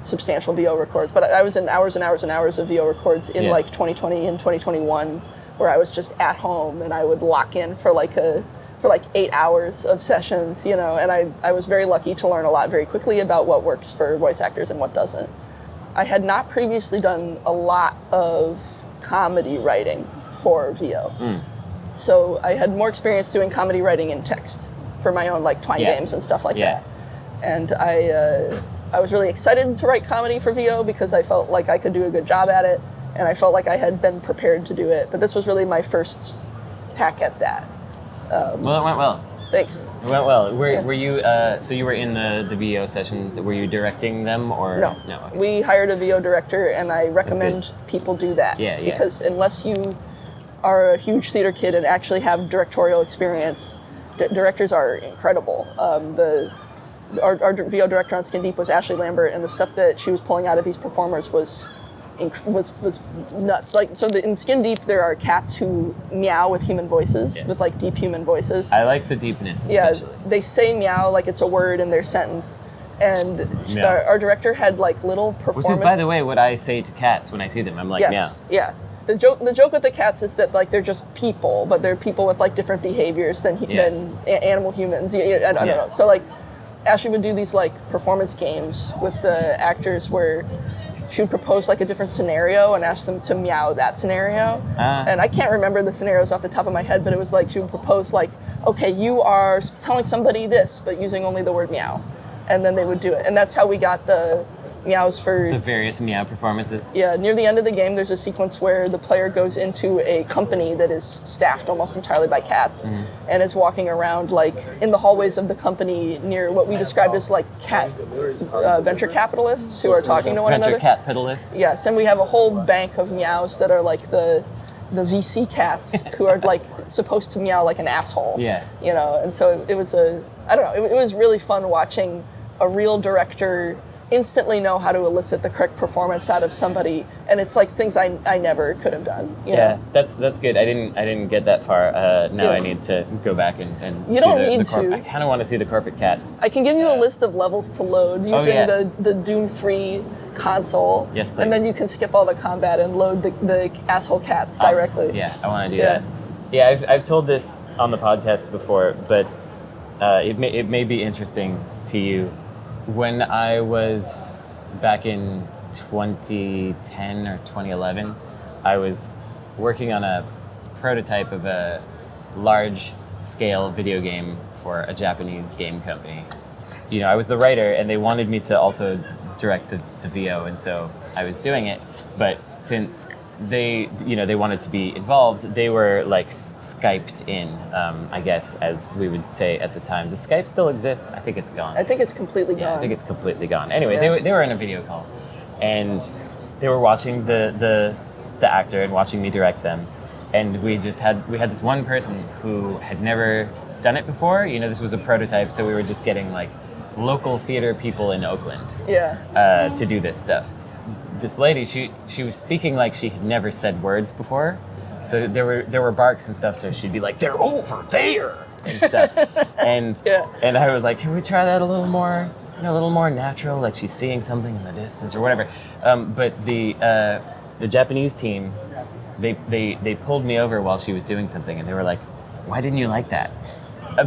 substantial VO records, but I was in hours and hours and hours of VO records in like 2020 and 2021, where I was just at home and I would lock in for like 8 hours of sessions, you know, and I was very lucky to learn a lot very quickly about what works for voice actors and what doesn't. I had not previously done a lot of comedy writing for VO. So I had more experience doing comedy writing in text for my own like Twine games and stuff like that. And I was really excited to write comedy for VO because I felt like I could do a good job at it, and I felt like I had been prepared to do it. But this was really my first hack at that. Well, it went well. Thanks. It went well. Were you, so you were in the VO sessions, were you directing them or? No. Okay. We hired a VO director, and I recommend people do that. Because unless you are a huge theater kid and actually have directorial experience, directors are incredible. Our VO director on Skin Deep was Ashley Lambert, and the stuff that she was pulling out of these performers was nuts. Like, so in Skin Deep, there are cats who meow with human voices, with like deep human voices. I like the deepness, especially. Yeah, they say meow like it's a word in their sentence. And our director had like little performance. Which is, by the way, what I say to cats when I see them. I'm like, meow. Yeah. The joke with the cats is that like they're just people, but they're people with like different behaviors than animal humans. I don't know. So like, Ashley would do these like performance games with the actors where she would propose like a different scenario and ask them to meow that scenario. And I can't remember the scenarios off the top of my head, but it was like she would propose like, okay, you are telling somebody this, but using only the word meow. And then they would do it. And that's how we got the meows for The various meow performances. Yeah, near the end of the game, there's a sequence where the player goes into a company that is staffed almost entirely by cats, and is walking around like in the hallways of the company near what we described as like cat venture capitalists who are talking to one Venture another. capitalists. Yes, and we have a whole bank of meows that are like the VC cats who are like supposed to meow like an asshole. Yeah. You know, and so it was I don't know, it was really fun watching a real director instantly know how to elicit the correct performance out of somebody, and it's like things I never could have done. You know? That's good. I didn't get that far. Now I need to go back and You see don't the need corp- to. I kind of want to see the corporate cats. I can give you a list of levels to load using yes. the Doom 3 console. Yes, please. And then you can skip all the combat and load the asshole cats Awesome. directly. Yeah, I want to do Yeah. that. Yeah, I've told this on the podcast before, but it may be interesting to you. When I was back in 2010 or 2011, I was working on a prototype of a large-scale video game for a Japanese game company. You know, I was the writer, and they wanted me to also direct the VO, and so I was doing it. But since they wanted to be involved, they were like Skyped in, I guess, as we would say at the time. Does Skype still exist? I think it's gone. I think it's completely gone. Yeah, I think it's completely gone. Anyway, Yeah. they were in a video call, and they were watching the actor and watching me direct them, and we had this one person who had never done it before. You know, this was a prototype, so we were just getting like local theater people in Oakland to do this stuff. This lady, she was speaking like she had never said words before, so there were barks and stuff. So she'd be like, "They're over there," and stuff, and I was like, "Can we try that a little more, a little more natural, like she's seeing something in the distance or whatever." But the Japanese team, they pulled me over while she was doing something, and they were like, "Why didn't you like that?"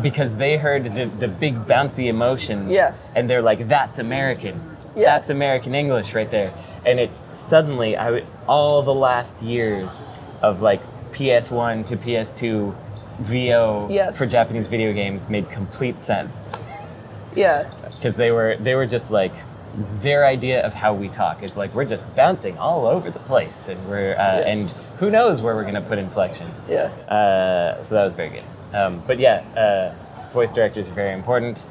Because they heard the big bouncy emotion, and they're like, "That's American, that's American English right there." And it suddenly, all the last years of like PS1 to PS2 VO for Japanese video games made complete sense. Yeah. Because they were just like, their idea of how we talk is like, we're just bouncing all over the place, and and who knows where we're gonna put inflection. Yeah. So that was very good. But voice directors are very important,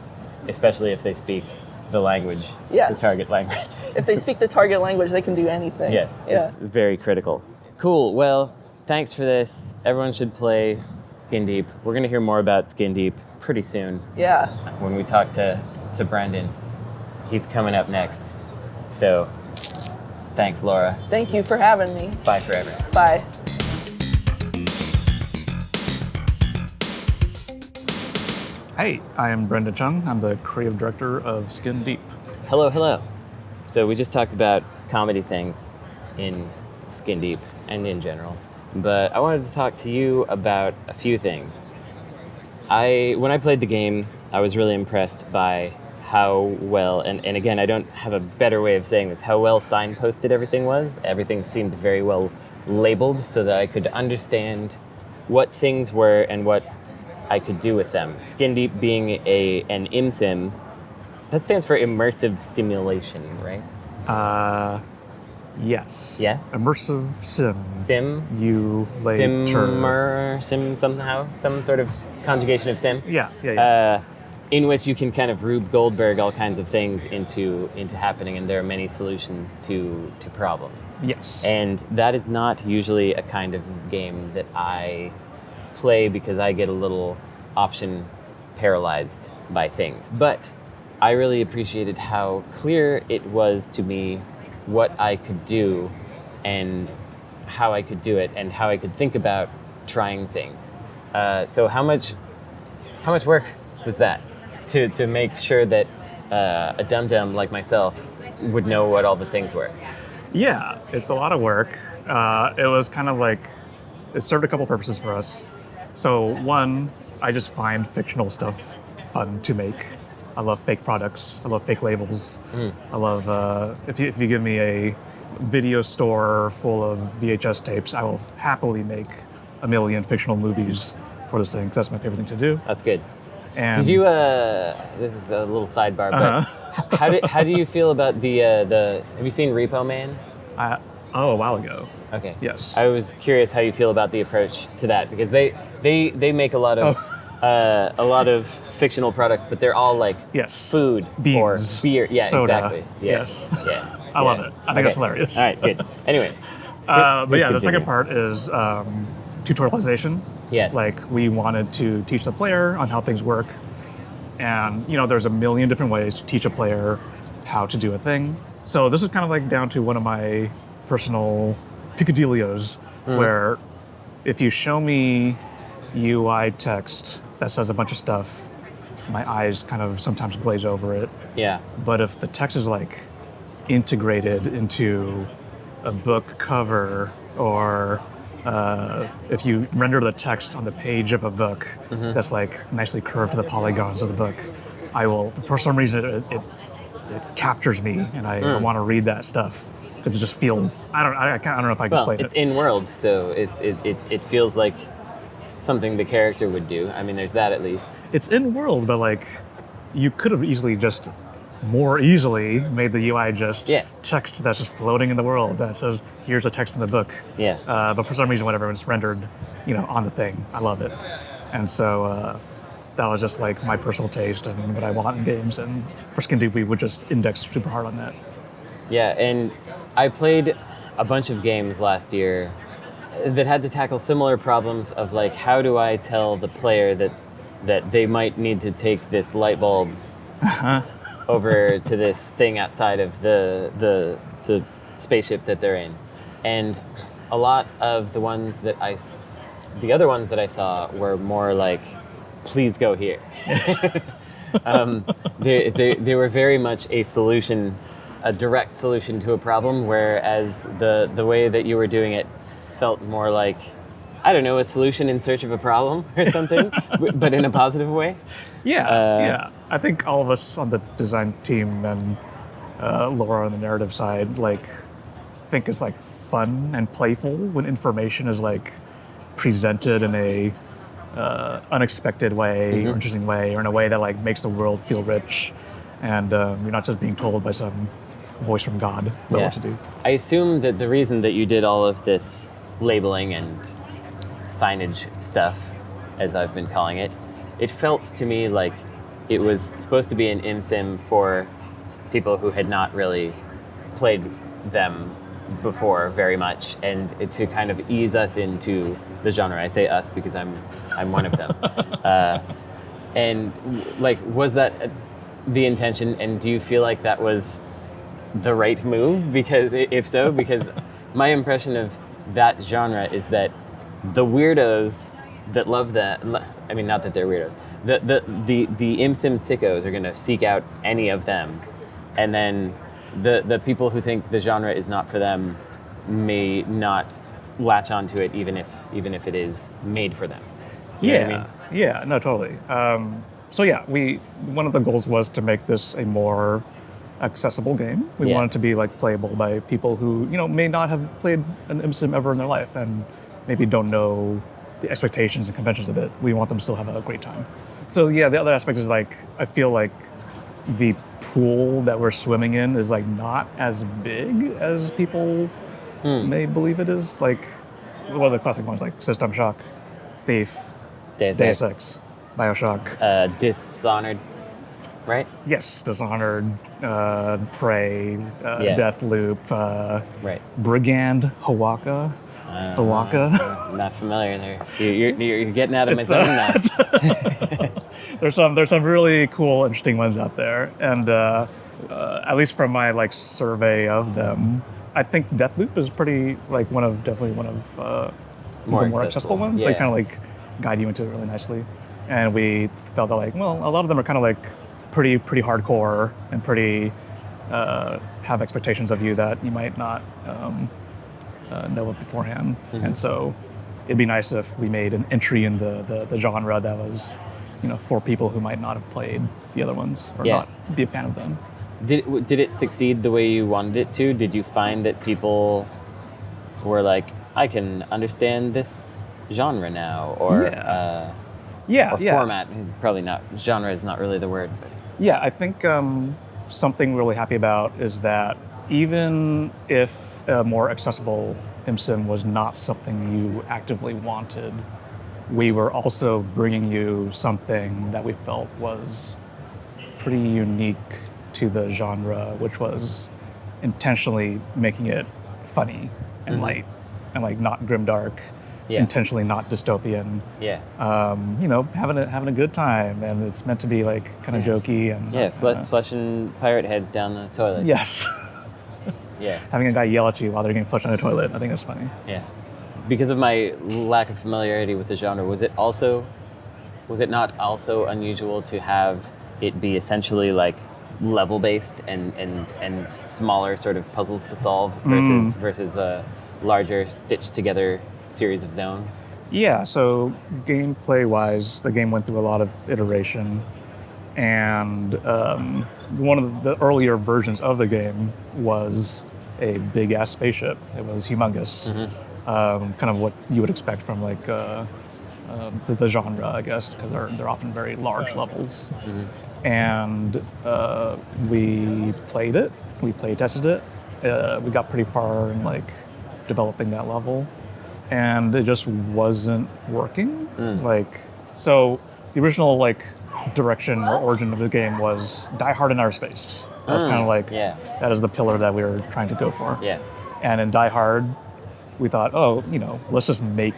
especially if they speak the language, the target language. If they speak the target language, they can do anything. Yes, it's very critical. Cool, well, thanks for this. Everyone should play Skin Deep. We're going to hear more about Skin Deep pretty soon. Yeah. When we talk to Brendon. He's coming up next. So, thanks, Laura. Thank you for having me. Bye forever. Bye. Hey, I am Brendon Chung. I'm the creative director of Skin Deep. Hello, hello. So we just talked about comedy things in Skin Deep and in general, but I wanted to talk to you about a few things. When I played the game, I was really impressed by how well, and again, I don't have a better way of saying this, how well signposted everything was. Everything seemed very well labeled so that I could understand what things were and what I could do with them. Skin Deep being an IMSIM, that stands for immersive simulation, right? Yes. Yes? Immersive sim. Sim? You Simmer, sim somehow? Some sort of conjugation of sim? Yeah. In which you can kind of Rube Goldberg all kinds of things into happening, and there are many solutions to problems. Yes. And that is not usually a kind of game that I play because I get a little option paralyzed by things. But I really appreciated how clear it was to me what I could do and how I could do it and how I could think about trying things. So how much work was that to make sure that a dum-dum like myself would know what all the things were? Yeah, it's a lot of work. It was kind of like, it served a couple purposes for us. So one, I just find fictional stuff fun to make. I love fake products. I love fake labels. I love, if you give me a video store full of VHS tapes, I will happily make a million fictional movies for this thing, because that's my favorite thing to do. That's good. And Did you? This is a little sidebar, but how do you feel about the? Have you seen Repo Man? a while ago. Okay. Yes. I was curious how you feel about the approach to that, because they make a lot of fictional products, but they're all like Yes. food or Beans, beer. Yeah, soda. exactly. Yeah. Yes. Yeah. I love it. I think that's hilarious. All right. Good. Anyway. But please yeah, the continue. second part is tutorialization. Yes. Like we wanted to teach the player on how things work. And there's a million different ways to teach a player how to do a thing. So this is kind of like down to one of my personal picadillos, where if you show me UI text that says a bunch of stuff, my eyes kind of sometimes glaze over it. Yeah. But if the text is like integrated into a book cover, or if you render the text on the page of a book that's like nicely curved to the polygons of the book, I will, for some reason, it captures me, and I want to read that stuff because it just feels. I don't know if I can Well, explain it's it. in world, so it feels like something the character would do. I mean, there's that at least. It's in world, but like you could have easily just more easily made the UI just Yes. text that's just floating in the world that says, here's a text in the book. Yeah. But for some reason, whatever, it's rendered, on the thing. I love it. And so that was just like my personal taste and what I want in games. And for Skin Deep, we would just index super hard on that. Yeah, and I played a bunch of games last year that had to tackle similar problems of like, how do I tell the player that they might need to take this light bulb over to this thing outside of the spaceship that they're in. And a lot of the ones that the other ones that I saw were more like, please go here. They were very much a direct solution to a problem, whereas the way that you were doing it felt more like, I don't know, a solution in search of a problem or something, but in a positive way. Yeah. I think all of us on the design team and Laura on the narrative side, like, think it's like fun and playful when information is like presented in a unexpected way or interesting way, or in a way that like makes the world feel rich, and you're not just being told by some voice from God what to do. I assume that the reason that you did all of this labeling and signage stuff, as I've been calling it, it felt to me like it was supposed to be an ImSim for people who had not really played them before very much, and to kind of ease us into the genre. I say us because I'm one of them. And like, was that the intention? And do you feel like that was the right move? Because if so, because my impression of that genre is that the weirdos that love that, I mean, not that they're weirdos, the ImSim sickos are going to seek out any of them, and then the people who think the genre is not for them may not latch onto it, even if it is made for them. You know what I mean? Yeah, no, totally. So yeah, one of the goals was to make this a more accessible game. We want it to be like playable by people who may not have played an ImSim ever in their life and maybe don't know the expectations and conventions of it. We want them to still have a great time. So yeah, the other aspect is like, I feel like the pool that we're swimming in is like not as big as people may believe it is. Like one of the classic ones, like System Shock, Thief, Deus Ex, Bioshock, Dishonored, right? Yes, Dishonored, Prey, Deathloop, Right. Brigand, Hawaka. Not familiar there. You're getting out of my zone now. There's some really cool, interesting ones out there, and at least from my like survey of them, I think Deathloop is pretty like definitely one of the more accessible ones. They kind of like guide you into it really nicely, and we felt that like, well, a lot of them are kind of like pretty hardcore and pretty have expectations of you that you might not know of beforehand. And so it'd be nice if we made an entry in the genre that was for people who might not have played the other ones or not be a fan of them. Did it succeed the way you wanted it to? Did you find that people were like, I can understand this genre now, or Yeah, or format. Probably not. Genre is not really the word. But. Yeah, I think something we're really happy about is that even if a more accessible ImSim was not something you actively wanted, we were also bringing you something that we felt was pretty unique to the genre, which was intentionally making it funny and light and like not grimdark, intentionally not dystopian. Yeah. Having a good time, and it's meant to be like kind of jokey and flushing pirate heads down the toilet. Yes. Yeah. Having a guy yell at you while they're getting flushed on the toilet, I think that's funny. Yeah. Because of my lack of familiarity with the genre, was it not also unusual to have it be essentially like level based and smaller sort of puzzles to solve versus a larger stitched together series of zones? Yeah, so gameplay wise, the game went through a lot of iteration, and one of the earlier versions of the game was a big ass spaceship. It was humongous, kind of what you would expect from like the genre, I guess, because they're often very large levels. And we played it, we play tested it. We got pretty far in like developing that level, and it just wasn't working. So the original like direction or origin of the game was Die Hard in outer space. That was kind of like that is the pillar that we were trying to go for. Yeah. And in Die Hard, we thought, let's just make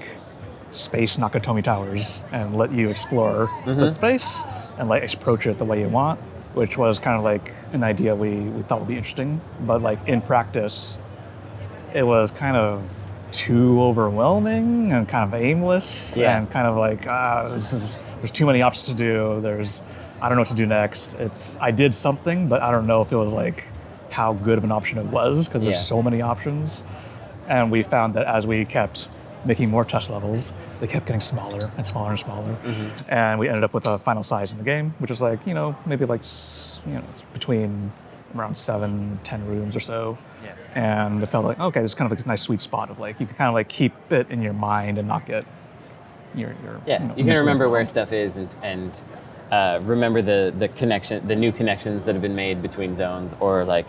space Nakatomi Towers and let you explore that space and like approach it the way you want, which was kind of like an idea we thought would be interesting. But like in practice, it was kind of too overwhelming and kind of aimless and kind of like, there's too many options to do. I don't know what to do next. I did something, but I don't know if it was like how good of an option it was because there's so many options. And we found that as we kept making more test levels, they kept getting smaller and smaller and smaller. And we ended up with a final size in the game, which is like, maybe like, it's between around 7-10 rooms or so. Yeah. And it felt like, okay, this is kind of like a nice sweet spot of like, you can kind of like keep it in your mind and not get your you can remember where stuff is and remember the new connections that have been made between zones, or like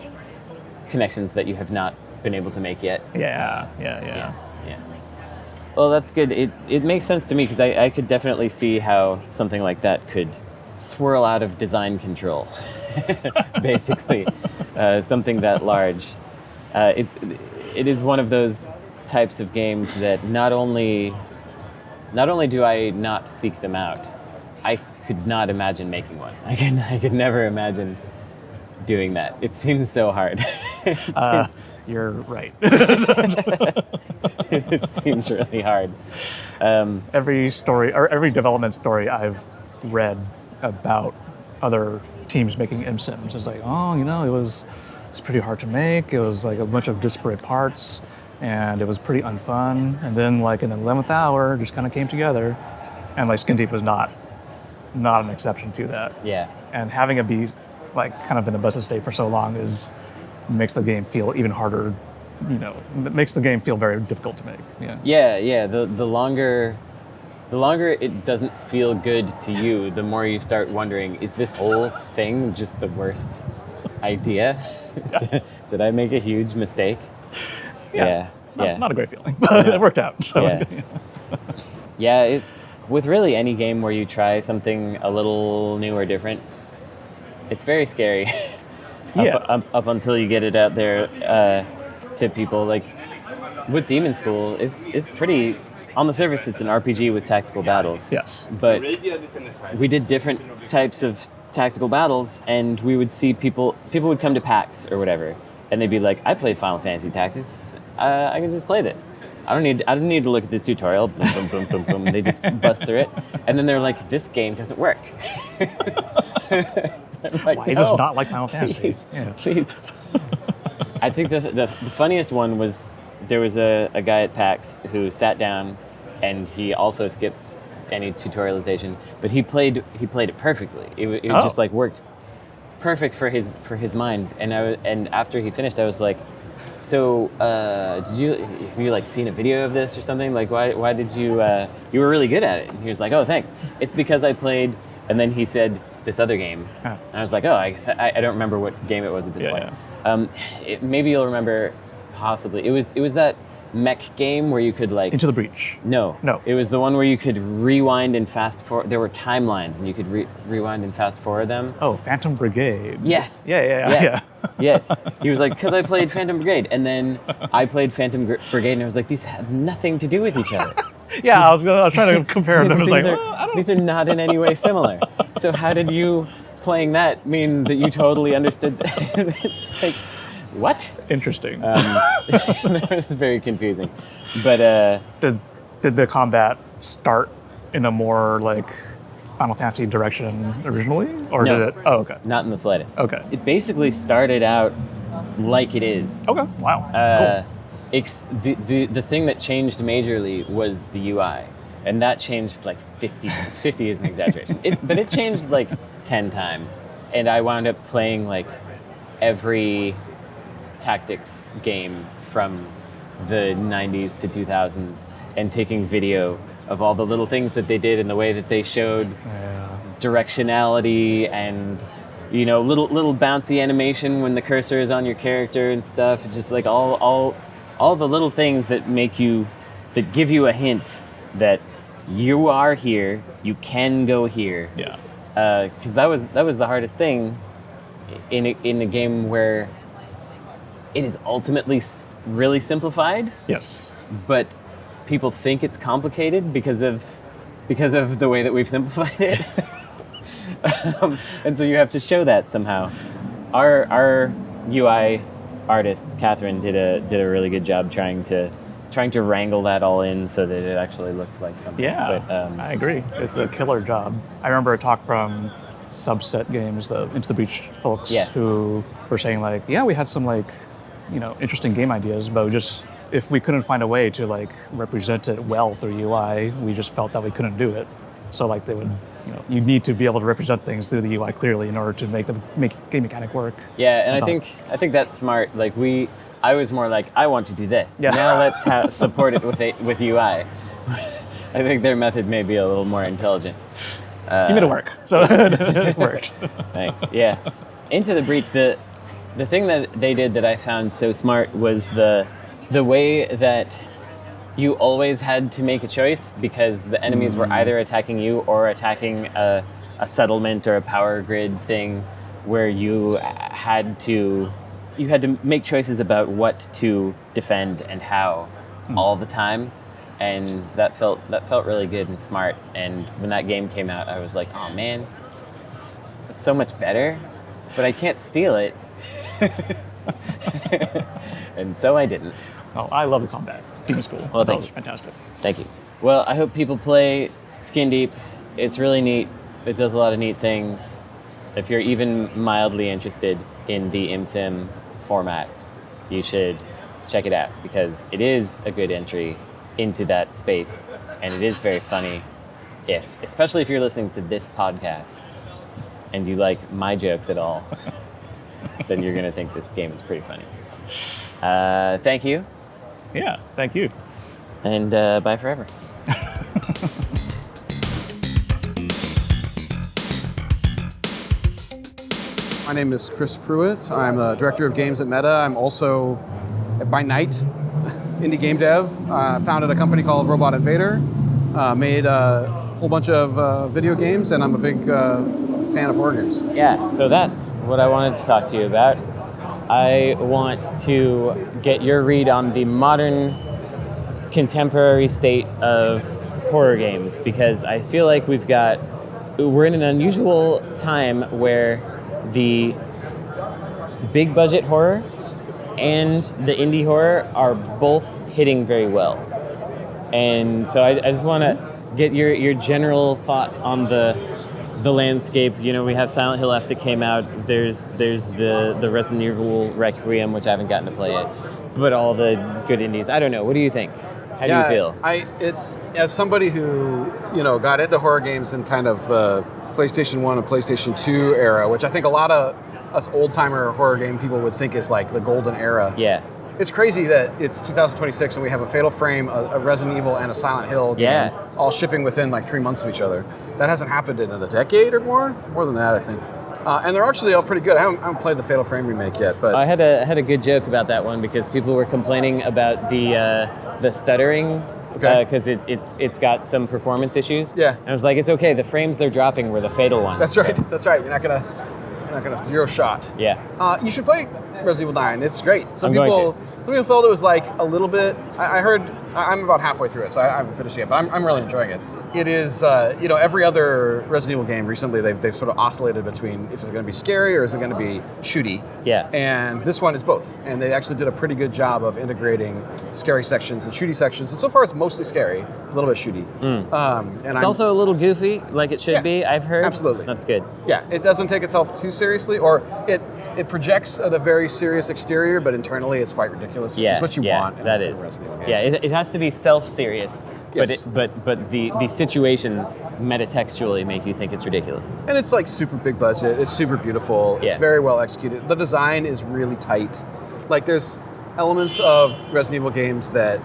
connections that you have not been able to make yet. Yeah. Well, that's good. It makes sense to me because I could definitely see how something like that could swirl out of design control. Basically, something that large. It is one of those types of games that not only do I not seek them out, I could not imagine making one. I could never imagine doing that. It seems so hard. You're right. It seems really hard. Every story or every development story I've read about other teams making ImSims is like, it's pretty hard to make. It was like a bunch of disparate parts, and it was pretty unfun. And then like in the 11th hour, just kind of came together, and like Skin Deep was not an exception to that. Yeah. And having it be like kind of in a busted state for so long makes the game feel even harder. It makes the game feel very difficult to make. Yeah. The longer it doesn't feel good to you, the more you start wondering, is this whole thing just the worst idea? Yes. Did I make a huge mistake? Yeah. Not a great feeling, but it worked out. So. Yeah, it's with really any game where you try something a little new or different, it's very scary. Up until you get it out there to people. Like with Demonschool, it's pretty. On the surface, it's an RPG with tactical battles. Yes. But we did different types of tactical battles, and we would see people would come to PAX or whatever, and they'd be like, "I play Final Fantasy Tactics. I can just play this. I don't need to look at this tutorial." Boom, boom, boom, boom, boom. They just bust through it, and then they're like, "This game doesn't work." Like, why is this not like Final Fantasy? Please. I think the funniest one was there was a guy at PAX who sat down, and he also skipped any tutorialization, but he played it perfectly. It just like worked perfect for his mind. And after he finished, I was like, So, have you like seen a video of this or something? Like, why did you were really good at it? And he was like, oh, thanks. It's because I played, and then he said this other game. Huh. And I was like, oh, I guess I don't remember what game it was at this point. Yeah. Maybe you'll remember, possibly. It was that mech game where you could like... Into the Breach. No. It was the one where you could rewind and fast forward. There were timelines, and you could rewind and fast forward them. Oh, Phantom Brigade. Yes. Yeah. Yes. He was like, because I played Phantom Brigade, and then I played Phantom Brigade, and I was like, these have nothing to do with each other. Yeah, I was trying to compare them. I was like, these are not in any way similar. So how did you playing that mean that you totally understood? It's like, what? Interesting. That was very confusing. But did the combat start in a more like Final Fantasy direction originally, or No. did it? Oh, okay. not in the slightest. Okay. It basically started out like it is. Okay. Wow. Cool. The thing that changed majorly was the UI, and that changed like 50. 50 is an exaggeration. But it changed like 10 times, and I wound up playing like every tactics game from the 90s to 2000s and taking video of all the little things that they did and the way that they showed directionality and little bouncy animation when the cursor is on your character and stuff. It's just like all the little things that that give you a hint that you are here, you can go here. Yeah. Because that was the hardest thing in a game where it is ultimately really simplified. Yes. But people think it's complicated because of the way that we've simplified it. And so you have to show that somehow. Our UI artist Catherine did a really good job trying to wrangle that all in so that it actually looks like something. Yeah, But, I agree. It's a killer job. I remember a talk from Subset Games, the Into the Breach folks, who were saying like, yeah, we had some like, interesting game ideas, but if we couldn't find a way to like represent it well through UI, we just felt that we couldn't do it. So like they would, you need to be able to represent things through the UI clearly in order to make game mechanic work. Yeah, and I think that's smart. Like I was more like, I want to do this. Yeah. Now let's support it with UI. I think their method may be a little more intelligent. You made it work, so it worked. Thanks. Yeah. Into the Breach, the thing that they did that I found so smart was the way that you always had to make a choice because the enemies were either attacking you or attacking a settlement or a power grid thing where you had to make choices about what to defend and how all the time. And that felt really good and smart. And when that game came out, I was like, oh man, it's so much better, but I can't steal it. And so I didn't. Oh, I love the combat. Demonschool. Well, that thank was you. fantastic. Thank you. Well, I hope people play Skin Deep. It's really neat. It does a lot of neat things. If you're even mildly interested in the ImSim format, you should check it out because it is a good entry into that space, and it is very funny. Especially if you're listening to this podcast and you like my jokes at all, then you're gonna think this game is pretty funny. Thank you, Yeah, thank you. and bye forever. My name is Chris Pruett. I'm a Director of Games at Meta. I'm also, by night, indie game dev. Founded a company called Robot Invader. Made a whole bunch of video games, and I'm a big fan of horror games. Yeah, so that's what I wanted to talk to you about. I want to get your read on the modern, contemporary state of horror games because I feel like we're in an unusual time where the big budget horror and the indie horror are both hitting very well. And so I just want to get your general thought on the landscape. We have Silent Hill F that came out. There's the Resident Evil Requiem, which I haven't gotten to play yet. But all the good indies. I don't know. What do you think? How do you feel? It's as somebody who got into horror games in kind of the PlayStation 1 and PlayStation 2 era, which I think a lot of us old-timer horror game people would think is like the golden era. Yeah. it's crazy that it's 2026 and we have a Fatal Frame, a Resident Evil, and a Silent Hill game all shipping within like 3 months of each other. That hasn't happened in a decade or more than that, I think. And they're actually all pretty good. I haven't played the Fatal Frame remake yet, but I had a good joke about that one because people were complaining about the stuttering. Because it's got some performance issues. Yeah. And I was like, it's okay. The frames they're dropping were the fatal ones. That's right. That's right. You're not gonna zero shot. Yeah. You should play Resident Evil 9. It's great. Some going people felt it was like a little bit. I heard. I'm about halfway through it, so I haven't finished it yet. But I'm really enjoying it. It is, every other Resident Evil game recently, they've sort of oscillated between if it's going to be scary or is it going to be shooty. Yeah. And this one is both. And they actually did a pretty good job of integrating scary sections and shooty sections. And so far, it's mostly scary, a little bit shooty. And It's also a little goofy, like it should be, I've heard. Absolutely. That's good. Yeah, it doesn't take itself too seriously, or it projects at a very serious exterior, but internally it's quite ridiculous, which is what you want. In that a is. Resident Evil game. Yeah, it has to be self-serious, Yes. but the situations metatextually make you think it's ridiculous. And it's like super big budget. It's super beautiful. It's Yeah. very well executed. The design is really tight. Like there's elements of Resident Evil games that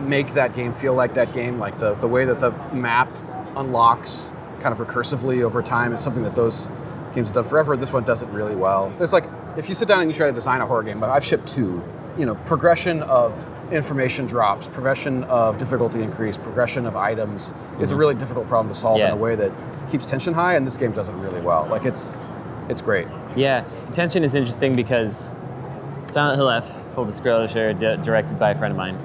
make that game feel like that game. Like the way that the map unlocks kind of recursively over time is something that those games have done forever. This one does it really well. There's like, if you sit down and you try to design a horror game, I've shipped 2, progression of information drops, progression of difficulty increase, progression of items is a really difficult problem to solve in a way that keeps tension high, and this game does it really well. Like it's great. Yeah, tension is interesting because Silent Hill F, full disclosure, directed by a friend of mine,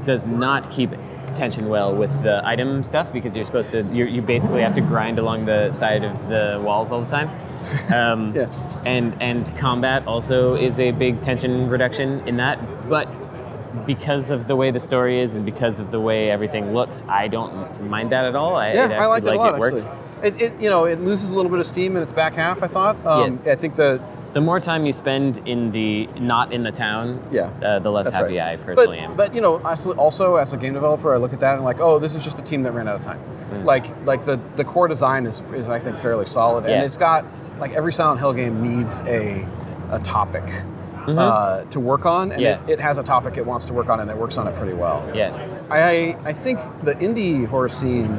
does not keep tension well with the item stuff because you're supposed to, you basically have to grind along the side of the walls all the time. And combat also is a big tension reduction in that, but because of the way the story is and because of the way everything looks, I don't mind that at all. I like it a lot. It works. Actually. It loses a little bit of steam in its back half, I thought. Yes. I think the more time you spend not in the town, the less that's happy right. I personally am. But also as a game developer, I look at that and like, oh, this is just a team that ran out of time. Like the core design is I think fairly solid, and it's got like every Silent Hill game needs a topic to work on, and it has a topic it wants to work on, and it works on it pretty well. Yeah, I think the indie horror scene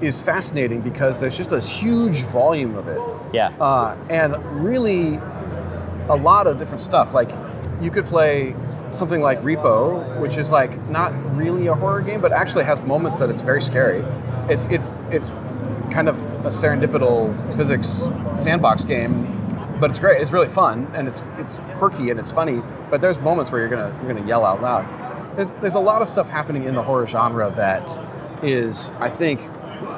is fascinating because there's just a huge volume of it. Yeah. And really a lot of different stuff. Like you could play something like Repo, which is like not really a horror game, but actually has moments that it's very scary. It's kind of a serendipitous physics sandbox game, but it's great. It's really fun and it's quirky and it's funny. But there's moments where you're gonna yell out loud. There's a lot of stuff happening in the horror genre that is, I think,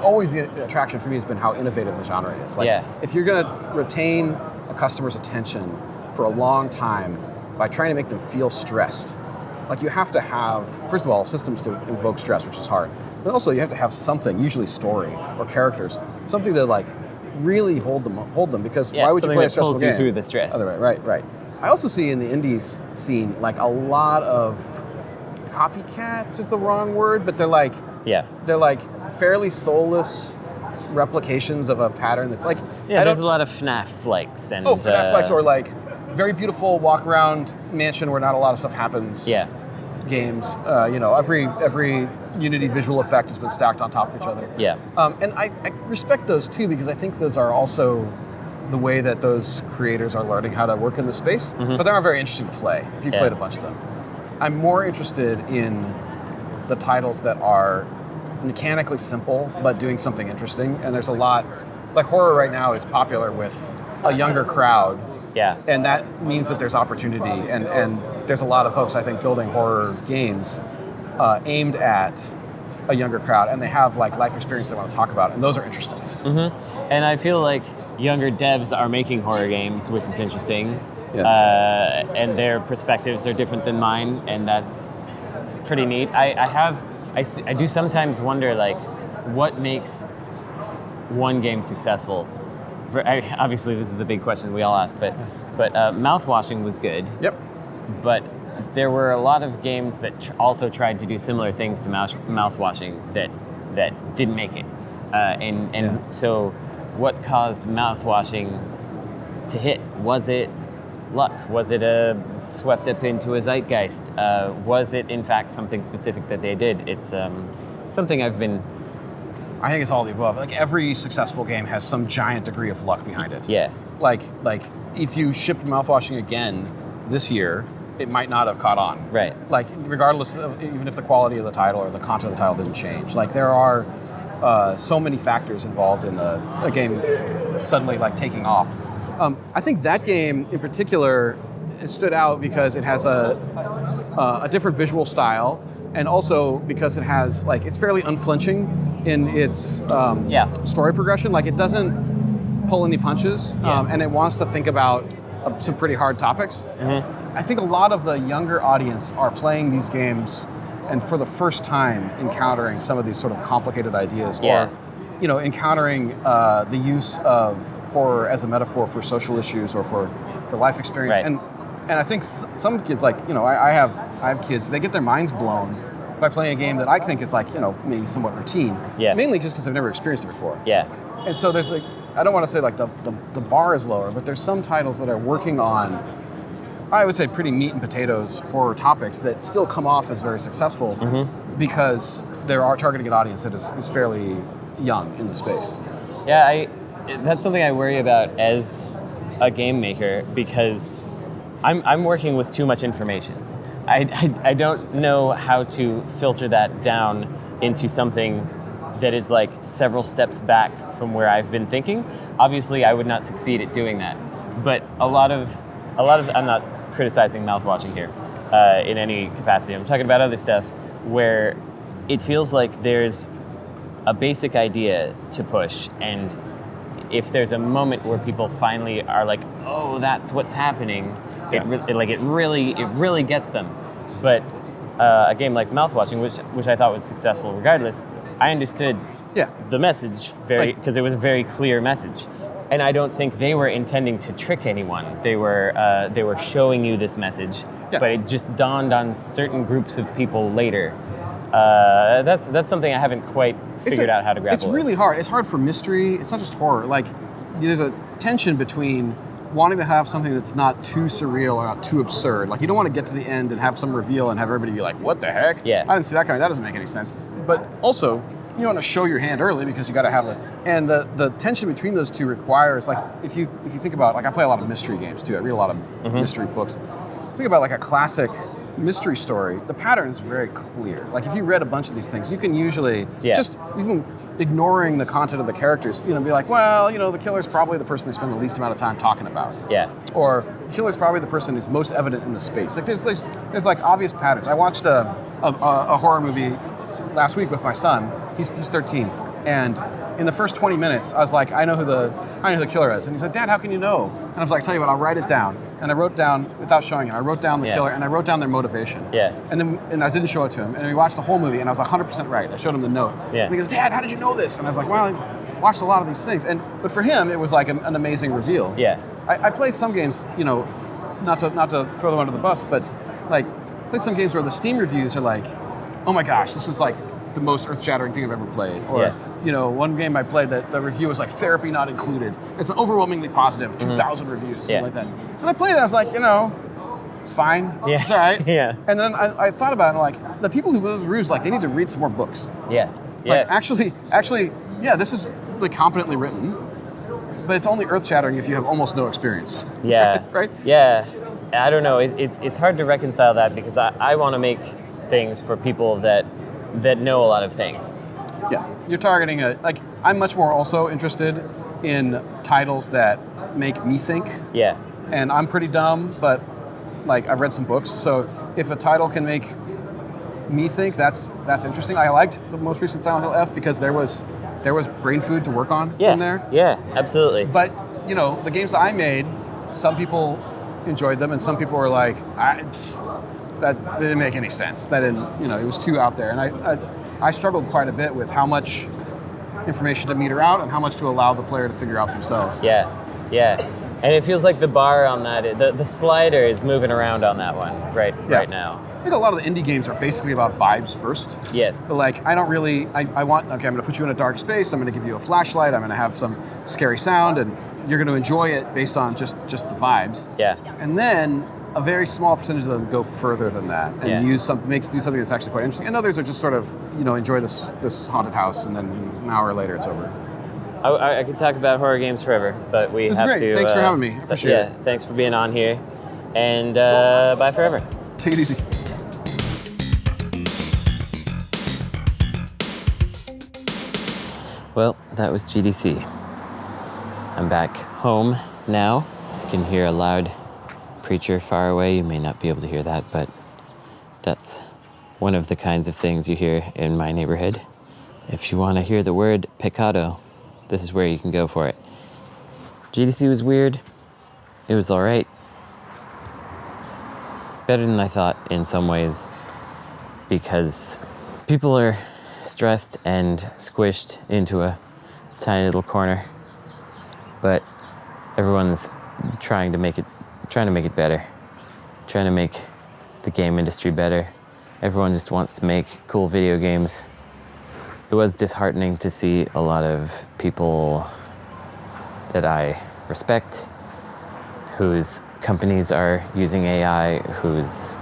always the attraction for me has been how innovative the genre is. Like, if you're going to retain a customer's attention for a long time by trying to make them feel stressed, like you have to have, first of all, systems to invoke stress, which is hard. But also you have to have something, usually story or characters, something to like really hold them because why would you play a stressful pulls game? You through the stress. Right. I also see in the indies scene like a lot of copycats is the wrong word, but they're like fairly soulless replications of a pattern that's like there's a lot of FNAF likes and FNAF likes, or like very beautiful walk around mansion where not a lot of stuff happens. Games, every Unity visual effect has been stacked on top of each other. And I respect those too because I think those are also the way that those creators are learning how to work in the space. But they're not very interesting to play if you've played a bunch of them. I'm more interested in the titles that are mechanically simple but doing something interesting, and there's a lot, like horror right now is popular with a younger crowd, and that means that there's opportunity, and there's a lot of folks I think building horror games aimed at a younger crowd, and they have like life experience they want to talk about, and those are interesting. And I feel like younger devs are making horror games, which is interesting. And their perspectives are different than mine, and that's pretty neat. I do sometimes wonder, like, what makes one game successful? Obviously, this is the big question we all ask, but mouthwashing was good. But there were a lot of games that also tried to do similar things to mouthwashing that didn't make it. So what caused mouthwashing to hit? Was it luck? Was it swept up into a zeitgeist? Was it, in fact, something specific that they did? It's something I've been... I think it's all the above. Like, every successful game has some giant degree of luck behind it. Yeah. Like if you shipped mouthwashing again this year, it might not have caught on. Right. Like, regardless of, even if the quality of the title or the content of the title didn't change. Like, there are so many factors involved in a game suddenly, like, taking off. I think that game in particular stood out because it has a different visual style, and also because it has, like, it's fairly unflinching in its story progression. Like, it doesn't pull any punches, and it wants to think about some pretty hard topics. Mm-hmm. I think a lot of the younger audience are playing these games and for the first time encountering some of these sort of complicated ideas, or encountering the use of horror as a metaphor for social issues or for life experience. Right. And I think some kids, like, I have kids, they get their minds blown by playing a game that I think is, like, maybe somewhat routine. Yeah. Mainly just because I've never experienced it before. Yeah. And so there's, like, I don't want to say, like, the bar is lower, but there's some titles that are working on, I would say, pretty meat and potatoes horror topics that still come off as very successful because they are targeting an audience that is fairly young in the space. Yeah, that's something I worry about as a game maker, because I'm working with too much information. I don't know how to filter that down into something that is, like, several steps back from where I've been thinking. Obviously, I would not succeed at doing that. But a lot of I'm not criticizing mouthwashing here in any capacity. I'm talking about other stuff where it feels like there's a basic idea to push, and if there's a moment where people finally are like, oh, that's what's happening, it really gets them. But a game like mouthwashing, which I thought was successful regardless, I understood the message because it was a very clear message, and I don't think they were intending to trick anyone. They were showing you this message, but it just dawned on certain groups of people later. That's something I haven't quite figured out how to grapple with. It's really hard. It's hard for mystery. It's not just horror. Like, there's a tension between wanting to have something that's not too surreal or not too absurd. Like, you don't want to get to the end and have some reveal and have everybody be like, what the heck? Yeah. I didn't see that coming. That doesn't make any sense. But also, you want to show your hand early because you got to have it. And the tension between those two requires, like, if you think about, like, I play a lot of mystery games too. I read a lot of mystery books. Think about, like, a classic mystery story. The pattern is very clear. Like, if you read a bunch of these things, you can usually just, even ignoring the content of the characters, be like, well, the killer's probably the person they spend the least amount of time talking about. Yeah. Or the killer's probably the person who's most evident in the space. Like, there's like obvious patterns. I watched a horror movie last week with my son. He's 13, and in the first 20 minutes, I was like, I know who the killer is. And he said, Dad, how can you know? And I was like, tell you what, I'll write it down. And I wrote down, without showing it, I wrote down the killer, and I wrote down their motivation. Yeah. And I didn't show it to him. And we watched the whole movie, and I was 100% right. I showed him the note. Yeah. And he goes, Dad, how did you know this? And I was like, well, I watched a lot of these things. But for him, it was like an amazing reveal. Yeah. I play some games, not to throw them under the bus, but, like, play some games where the Steam reviews are like, oh my gosh, this was, like, the most earth-shattering thing I've ever played. Or, one game I played that the review was like, therapy not included. It's an overwhelmingly positive, 2,000 reviews, something like that. And I played it, I was like, it's fine. Yeah. It's all right. Yeah. And then I thought about it, and I'm like, the people who do those reviews, like, they need to read some more books. Yeah. Like, actually, this is, like, competently written, but it's only earth-shattering if you have almost no experience. Yeah. Right? Yeah. I don't know. It's hard to reconcile that, because I want to make things for people that know a lot of things. Yeah, you're targeting I'm much more also interested in titles that make me think. Yeah. And I'm pretty dumb, but, like, I've read some books, so if a title can make me think, that's interesting. I liked the most recent Silent Hill F because there was brain food to work on in there. Yeah, absolutely. But, the games that I made, some people enjoyed them, and some people were like, that didn't make any sense. That didn't, it was too out there. And I struggled quite a bit with how much information to meter out and how much to allow the player to figure out themselves. Yeah. And it feels like the bar on that, the slider is moving around on that one right now. I think a lot of the indie games are basically about vibes first. Yes. So like, I don't really, I want, okay, I'm gonna put you in a dark space, I'm gonna give you a flashlight, I'm gonna have some scary sound, and you're gonna enjoy it based on just the vibes. Yeah. And then a very small percentage of them go further than that and Yeah. do something that's actually quite interesting. And others are just sort of, enjoy this haunted house, and then an hour later it's over. I could talk about horror games forever, but we This is have great. to. Thanks for having me. I appreciate it. Thanks for being on here, and bye forever. Take it easy. Well, that was GDC. I'm back home now. You can hear a loud preacher far away. You may not be able to hear that, but that's one of the kinds of things you hear in my neighborhood. If you want to hear the word pecado, this is where you can go for it. GDC was weird. It was all right. Better than I thought in some ways, because people are stressed and squished into a tiny little corner, but everyone's trying to make it better, trying to make the game industry better. Everyone just wants to make cool video games. It was disheartening to see a lot of people that I respect, whose companies are using AI, whose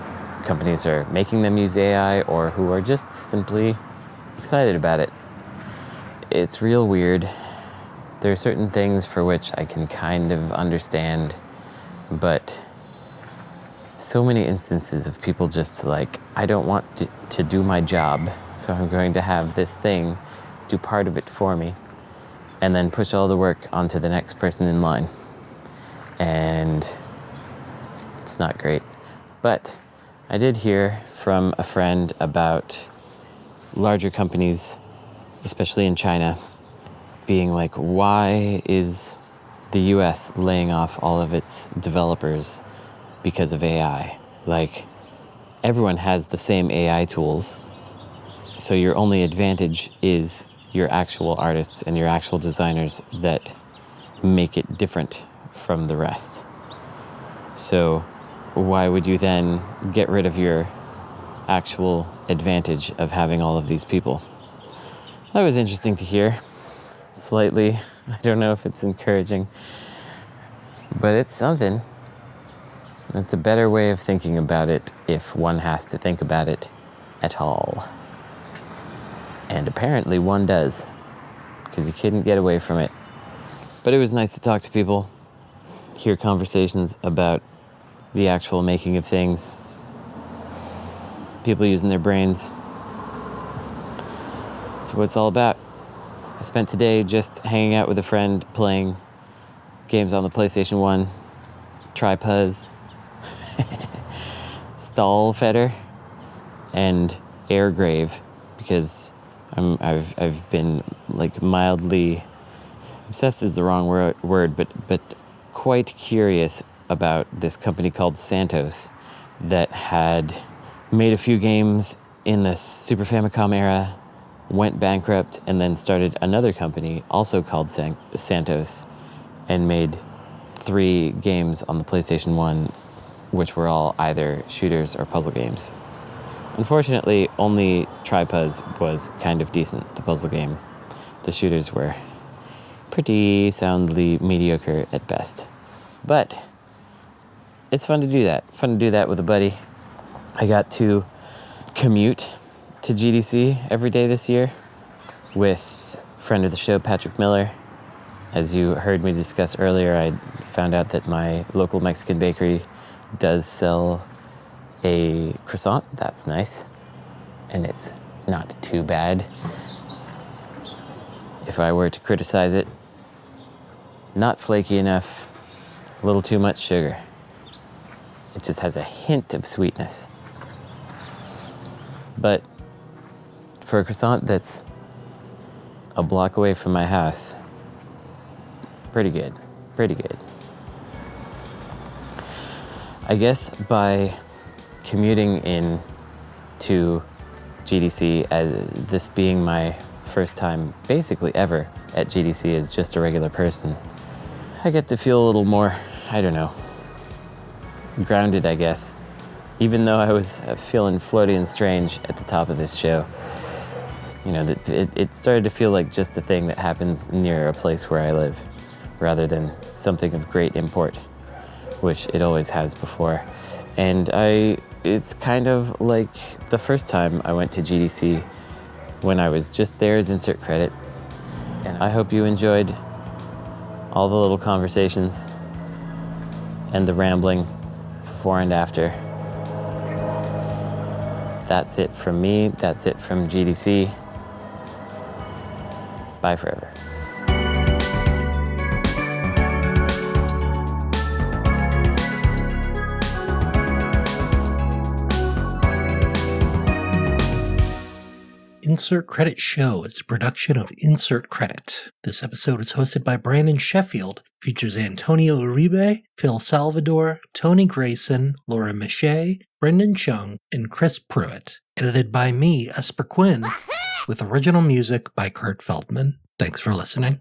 companies are making them use AI, or who are just simply excited about it. It's real weird. There are certain things for which I can kind of understand, but so many instances of people just like, I don't want to do my job, so I'm going to have this thing do part of it for me, and then push all the work onto the next person in line. And it's not great. But I did hear from a friend about larger companies, especially in China, being like, why is the US laying off all of its developers because of AI? Like, everyone has the same AI tools, so your only advantage is your actual artists and your actual designers that make it different from the rest. So why would you then get rid of your actual advantage of having all of these people? That was interesting to hear. Slightly. I don't know if it's encouraging, but it's something. It's a better way of thinking about it if one has to think about it at all. And apparently one does, because you couldn't get away from it. But it was nice to talk to people, hear conversations about the actual making of things, people using their brains. That's what it's all about. I spent today just hanging out with a friend, playing games on the PlayStation 1, Tripuzz, Stallfetter, and Airgrave, because I've been like mildly obsessed is the wrong word, but quite curious about this company called Santos that had made a few games in the Super Famicom era, went bankrupt, and then started another company also called Santos, and made 3 games on the PlayStation 1, which were all either shooters or puzzle games. Unfortunately, only Tripuzz was kind of decent, the puzzle game. The shooters were pretty soundly mediocre at best. But it's fun to do that with a buddy. I got to commute to GDC every day this year with a friend of the show, Patrick Miller. As you heard me discuss earlier, I found out that my local Mexican bakery does sell a croissant. That's nice. And it's not too bad. If I were to criticize it, not flaky enough, a little too much sugar. It just has a hint of sweetness. But for a croissant that's a block away from my house, pretty good. I guess by commuting in to GDC, as this being my first time basically ever at GDC as just a regular person, I get to feel a little more, I don't know, grounded, I guess. Even though I was feeling floaty and strange at the top of this show, you know, it started to feel like just a thing that happens near a place where I live, rather than something of great import, which it always has before. And it's kind of like the first time I went to GDC, when I was just there as insert credit. And I hope you enjoyed all the little conversations and the rambling before and after. That's it from me. That's it from GDC. Bye forever. Insert Credit Show is a production of Insert Credit. This episode is hosted by Brandon Sheffield, features Antonio Uribe, Phil Salvador, Tony Grayson, Laura Michet, Brendon Chung, and Chris Pruett. Edited by me, Esper Quinn, with original music by Kurt Feldman. Thanks for listening.